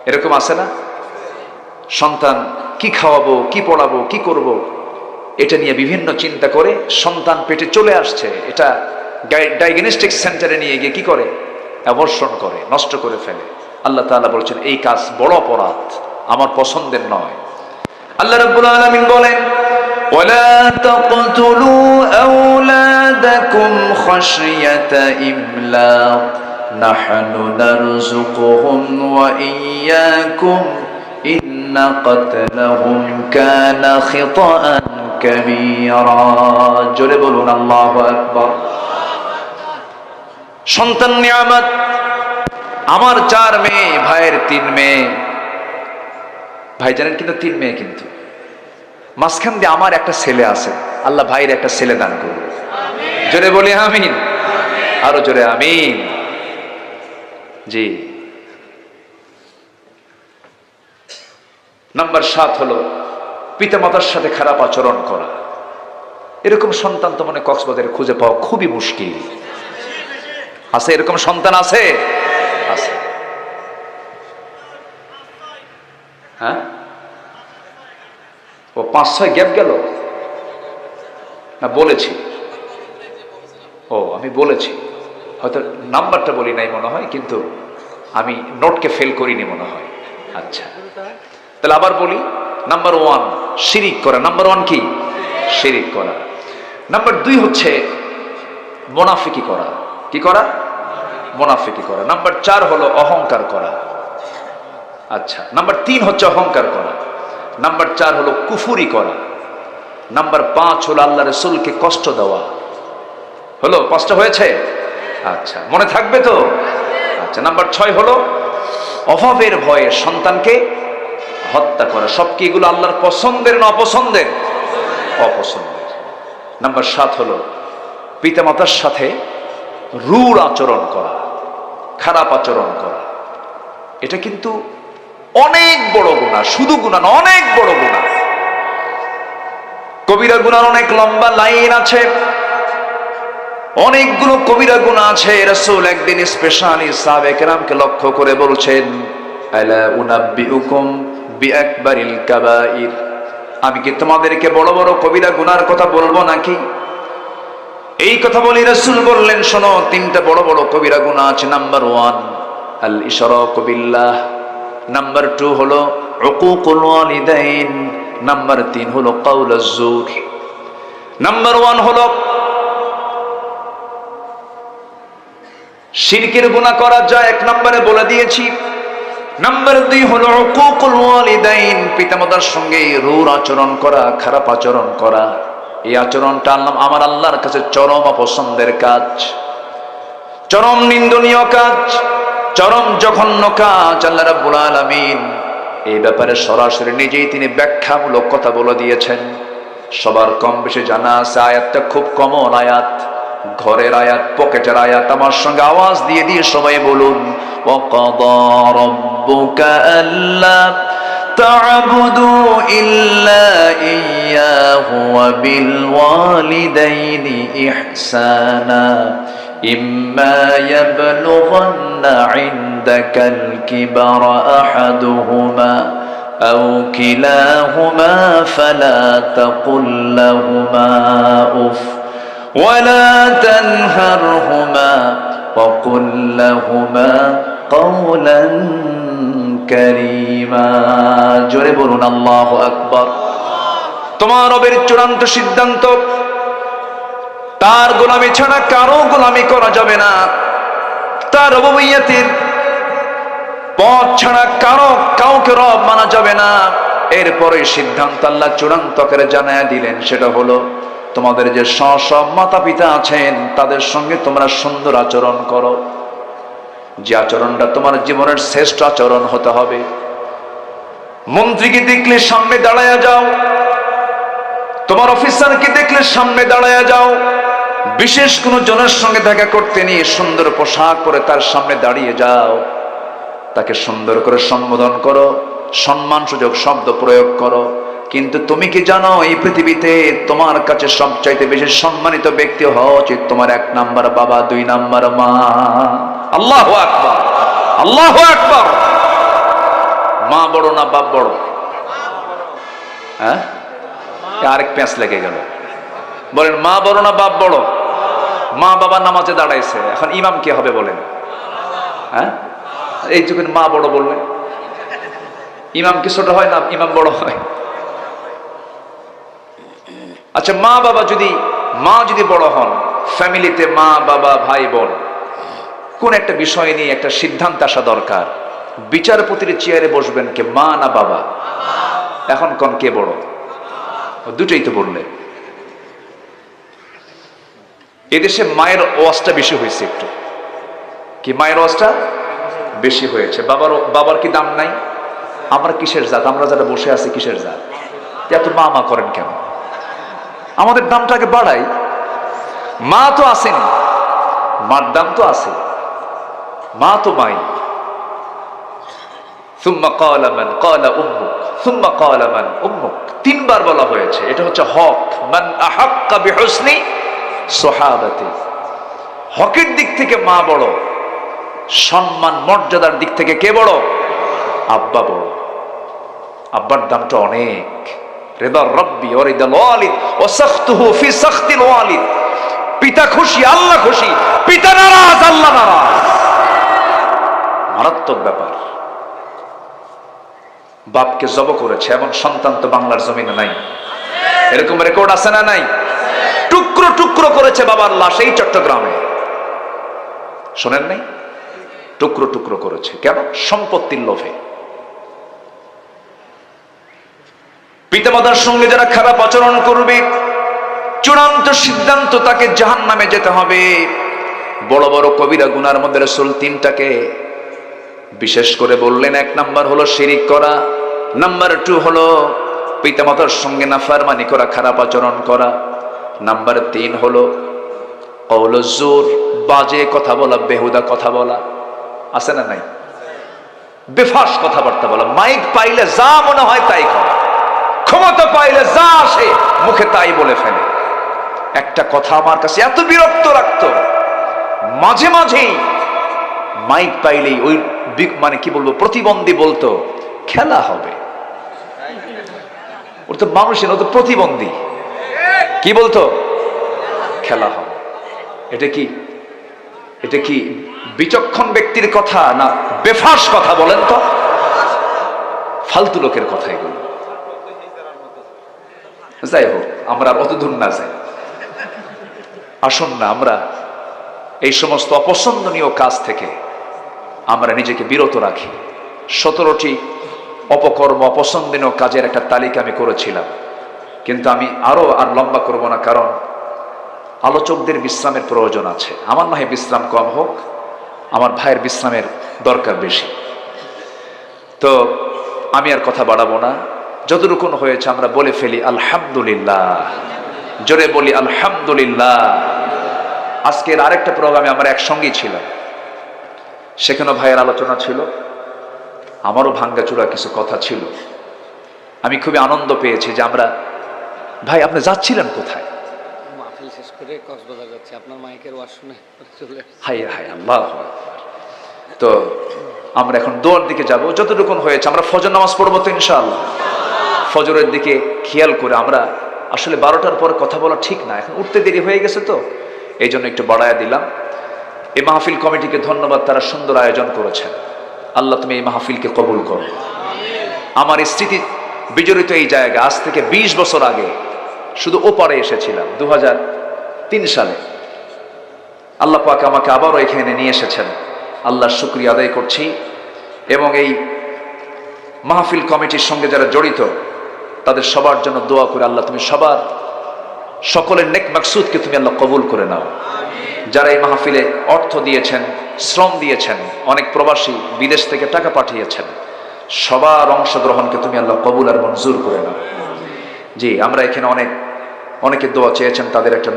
এরকম আছে না? সন্তান কি খাওয়াবো, কি পড়াবো, কি করব, এটা নিয়ে বিভিন্ন চিন্তা করে সন্তান পেটে চলে আসছে, এটা ডায়াগনস্টিক সেন্টারে নিয়ে গিয়ে কি করে? অ্যাবর্শন করে, নষ্ট করে ফেলে। আল্লাহ তাআলা বলছেন এই কাজ বড় অপরাধ, আমার পছন্দের নয়। আল্লাহ রাব্বুল আলামিন বলেন, ওয়ালা তাকতুলু আওলাদাকুম খাশিয়াতা ইমলাক নাহনু নারযুকুহুম ওয়া ইয়্যাকুম ইন্না কাতলাহুম কানা খিতাআন كبيرا জোরে বলুন আল্লাহু আকবার। সন্তান নিয়ামত। আমার 4 মেয়ে, ভাইয়ের 3 মেয়ে। ভাই জানেন কিন্তু 3 মেয়ে, কিন্তু মাঝখান দিয়ে আমার একটা ছেলে আছে। আল্লাহ ভাইয়ের একটা ছেলে দান করুন, জোরে বলি আমিন, আরো জোরে আমিন। জি। নাম্বার 7 হলো পিতামাতার সাথে খারাপ আচরণ করা। এরকম সন্তান তো মানে কক্সবাজারে খুঁজে পাওয়া খুবই মুশকিল। আছে এরকম সন্তান? আছে, আছে। হ্যাঁ, ও 5-6 গ্যাপ গেল না? বলেছি, ও আমি বলেছি, হয়তো নাম্বারটা বলি নাই মনে হয়, কিন্তু আমি নোটকে ফেল করিনি মনে হয়। আচ্ছা, তাহলে আবার বলি। নাম্বার 1 শিরিক করা। নাম্বার 1 কি? শিরিক করা। নাম্বার 2 হচ্ছে মুনাফিকি করা। কি করা? মুনাফিকি করা। নাম্বার 4 হলো অহংকার করা। আচ্ছা, নাম্বার 3 হচ্ছে অহংকার করা। নাম্বার 4 হলো কুফুরি করা। নাম্বার 5 হলো আল্লাহ রাসূলকে কষ্ট দেওয়া। হলো 5টা হয়েছে? আচ্ছা, মনে থাকবে তো? আচ্ছা, নাম্বার 6 হলো অভাবের ভয়ে সন্তানকে হত্যা করা। সব কি এগুলো আল্লাহর পছন্দের না অপছন্দের? অপছন্দের। নাম্বার 7 হলো পিতামাতার সাথে রূঢ় আচরণ করা, খারাপ আচরণ করা। এটা কিন্তু অনেক বড় গুনাহ, শুধু গুনাহ না, অনেক বড় গুনাহ। কবিরা গুনার অনেক লম্বা লাইন আছে, অনেকগুলো কবিরা গুনাহ আছে। রাসূল একদিন স্পেশালি সাহাবায়ে কেরামকে লক্ষ্য করে বলছেন, আলা উনাব্বিউকুম বিআকবারিল কাবাইর, আমি কি তোমাদেরকে বড় বড় কবিরা গুনার কথা বলবো নাকি? এই কথা বলি রাসূল বললেন, শোনো, 3টা বড় বড় কবিরা গুনাহ আছে। নাম্বার 1 আল ইশরাকু বিল্লাহ। নাম্বার 2 হলো উকুকুল ওয়ালিদাইন। নাম্বার 3 হলো কাউলুজ জুর। নাম্বার 1 হলো শিরকের গুনাহ করা যায়, 1 নম্বরে বলে দিয়েছি। নাম্বার 2 হলো উকুকুল ওয়ালিদাইন, পিতামাতার সঙ্গে রূঢ় আচরণ করা, খারাপ আচরণ করা। এই আচরণটা আমার আল্লাহর কাছে চরম অপছন্দের কাজ, চরম নিন্দনীয় কাজ, চরম জঘন্য কাজ। আল্লাহ রাব্বুল আলামিন এই ব্যাপারে সরাসরি নিজেই তিনি ব্যাখ্যামূলক কথা বলে দিয়েছেন। সবার কম বেশি জানা আছে, আয়াতটা খুব কমন আয়াত, ঘরের আয়াত, পকেটের আয়াত। আমার সঙ্গে আওয়াজ দিয়ে দিয়ে সবাই বলুন, ওয়াকাদা রাব্বুকা আল্লা তা'বুদু ইল্লা ইয়্যাহু ওয়া বিল ওয়ালিদাইনি ইহসানা ইম্মা ইয়াবলুগান্না ইনদাকাল কিবারা আহাদুহুমা আও কিলাহুমা ফালা তাকুল লাহুমা উফ ولا تنهرهما وقل لهما قولا كريما জোরে বলুন আল্লাহু আকবার। তোমার রবের চূড়ান্ত সিদ্ধান্ত, তার গোলামি ছাড়া কারো গোলামি করা যাবে না, তার রুবুবিয়্যতের পথ ছাড়া কাউকে রব মানা যাবে না। এরপরে সিদ্ধান্ত আল্লাহ চূড়ান্ত করে জানায়া দিলেন, সেটা হলো তোমাদের যে সব মাতা পিতা আছেন তাদের সঙ্গে তোমরা সুন্দর আচরণ করো, যে আচরণটা তোমার জীবনের শ্রেষ্ঠ আচরণ হতে হবে। মন্ত্রীকে দেখলে সামনে দাঁড়ায়া যাও, তোমার অফিসারকে দেখলে সামনে দাঁড়ায়া যাও, বিশেষ কোনো জনের সঙ্গে দেখা করতে নিয়ে সুন্দর পোশাক পরে তার সামনে দাঁড়িয়ে যাও, তাকে সুন্দর করে সম্বোধন করো, সম্মানসূচক শব্দ প্রয়োগ করো। কিন্তু তুমি কি জানো, এই পৃথিবীতে তোমার কাছে সবচাইতে বেশি সম্মানিত ব্যক্তি হওয়া উচিত তোমার 1 নাম্বার বাবা, 2 নাম্বার মা। আল্লাহু আকবার, আল্লাহু আকবার। মা বড় না বাপ বড়? হ্যাঁ, আরেক প্যাঁচ লেগে গেল। বলেন, মা বড় না বাপ বড়? মা বাবা নামাজে দাঁড়াইছে, এখন ইমাম কে হবে বলেন? হ্যাঁ, এই যুগে মা বড় বললেন, ইমাম কি ছোট হয় না ইমাম বড় হয়? আচ্ছা, মা যদি বড় হন, ফ্যামিলিতে মা বাবা ভাই বোন, কোন একটা বিষয় নিয়ে একটা সিদ্ধান্ত আসা দরকার। বিচারপতির চেয়ারে বসবেন কে, মা না বাবা? এখন কোন কে বড়? দুটোই তো বললে। এদেশে মায়ের ওয়াজটা বেশি হয়েছে একটু, কি মায়ের ওয়াজটা বেশি হয়েছে। বাবার কি দাম নাই? আমরা কিসের জাত? আমরা যারা বসে আছি কিসের জাত? এত মা মা করেন কেন? আমাদের দামটাকে বাড়াই। মা তো আসেনি, মার দাম তো আছে, মা তো মাই। সুম্মা ক্বালা মান ক্বালা উম্মুক সুম্মা ক্বালা মান উম্মুক, তিনবার বলা হয়েছে। এটা হচ্ছে হক। মান আহাক্কা বিহুসনি সুহাবাতি, হকের দিক থেকে মা বড়, সম্মান মর্যাদার দিক থেকে কে বড়? আব্বা বড়। আব্বার দামটা অনেক। রিদার রাব্বি ওয়া রিদাল ওয়ালিদ ওয়া সাখতুহু ফি সাখতিল ওয়ালিদ, পিতা খুশি আল্লাহ খুশি, পিতা নারাজ আল্লাহ নারাজ। মারাত্মক ব্যাপার। বাপকে জব করেছে এমন সন্তান তো বাংলার জমিনে নাই। এরকম রেকর্ড আছে না নাই? টুকরো টুকরো করেছে বাবার লাশ এই চট্টগ্রামে, শোনেন নাই? টুকরো টুকরো করেছে। কেন? সম্পত্তির লোভে। পিতামাতার সঙ্গে যারা খারাপ আচরণ করবে, চূড়ান্ত সিদ্ধান্ত তাকে জাহান্নামে যেতে হবে। বড় বড় কবিরা গুনার মধ্যে রাসূল তিনটাকে বিশেষ করে বললেন। এক নাম্বার হলো শিরিক করা, নাম্বার 2 হলো পিতামাতার সঙ্গে নাফরমানি করা, খারাপ আচরণ করা, নাম্বার 3 হলো কওলুজ জুর, বাজে কথা বলা, বেহুদা কথা বলা। আছে না নাই? বেফাস কথাবার্তা বলা, মাইক পাইলে যা মনে হয় তাই করা, ক্ষমতা পাইলে যা আসে মুখে তাই বলে ফেলে। একটা কথা আমার কাছে এত বিরক্ত রাখতো, মাঝে মাঝেই মাইক পাইলেই ওই মানে কি বলবো, প্রতিবন্ধী বলতো খেলা হবে। ওর তো মানুষের, ও তো প্রতিবন্ধী। কি বলতো? খেলা হবে। এটা কি, এটা কি বিচক্ষণ ব্যক্তির কথা না বেফাস কথা বলেন তো? ফালতু লোকের কথা এগুলো। যাই হোক, আমরা অত দূর না যাই। আসুন না আমরা এই সমস্ত অপছন্দনীয় কাজ থেকে আমরা নিজেকে বিরত রাখি। 17টি অপকর্ম, অপছন্দনীয় কাজের একটা তালিকা আমি করেছিলাম, কিন্তু আমি আর লম্বা করব না, কারণ আলোচকদের বিশ্রামের প্রয়োজন আছে। আমার নয় বিশ্রাম কম হোক, আমার ভাইয়ের বিশ্রামের দরকার বেশি। তো আমি আর কথা বাড়াবো না। যতটুকুন হয়েছে আমরা বলে ফেলি আলহামদুলিল্লাহ। জোরে বলি আলহামদুলিল্লাহ। আজকের আরেকটা প্রোগ্রামে আমরা একসঙ্গেই ছিলাম, সেখানেও ভাইয়ের আলোচনা ছিল, আমারও ভাঙ্গাচোরা কিছু কথা ছিল। আমি খুবই আনন্দ পেয়েছি যে আমরা, ভাই আপনি যাচ্ছিলেন কোথায়? মাহফিল শেষ করে কক্সবাজার যাচ্ছি, আপনার মাইকের ওয়াজ শুনে চলে আসছি। হাই হাই আল্লাহু আকবার। তো আমরা এখন দোয়ার দিকে যাব। যতটুকুন হয়েছে আমরা ফজর নামাজ পড়বো তো ইনশাআল্লাহ। ফজরের দিকে খেয়াল করে আমরা, আসলে 12টার পর কথা বলা ঠিক না, এখন উঠতে দেরি হয়ে গেছে, তো এই জন্য একটু বাড়ায়া দিলাম। এই মাহফিল কমিটিকে ধন্যবাদ, তারা সুন্দর আয়োজন করেছেন। আল্লাহ তুমি এই মাহফিলকে কবুল করো। আমার স্মৃতি বিজড়িত এই জায়গা, আজ থেকে 20 বছর আগে শুধু ওপারে এসেছিলাম 2003 সালে। আল্লাহ পাক আমাকে আবারও এখানে নিয়ে এসেছেন, আল্লাহর শুকরিয়া আদায় করছি। এবং এই মাহফিল কমিটির সঙ্গে যারা জড়িত তাদের সবার জন্য দোয়া করে, আল্লাহ তুমি সবার সকলের নেক মাকসুদকে তুমি আল্লাহ কবুল করে নাও। যারা এই মাহফিলে অর্থ দিয়েছেন, শ্রম দিয়েছেন, অনেক প্রবাসী বিদেশ থেকে টাকা পাঠিয়েছেন, সবার অংশগ্রহণকে তুমি আল্লাহ কবুল আর মঞ্জুর করে নাও। জি, আমরা এখানে অনেকে দোয়া চেয়েছেন, তাদের একটা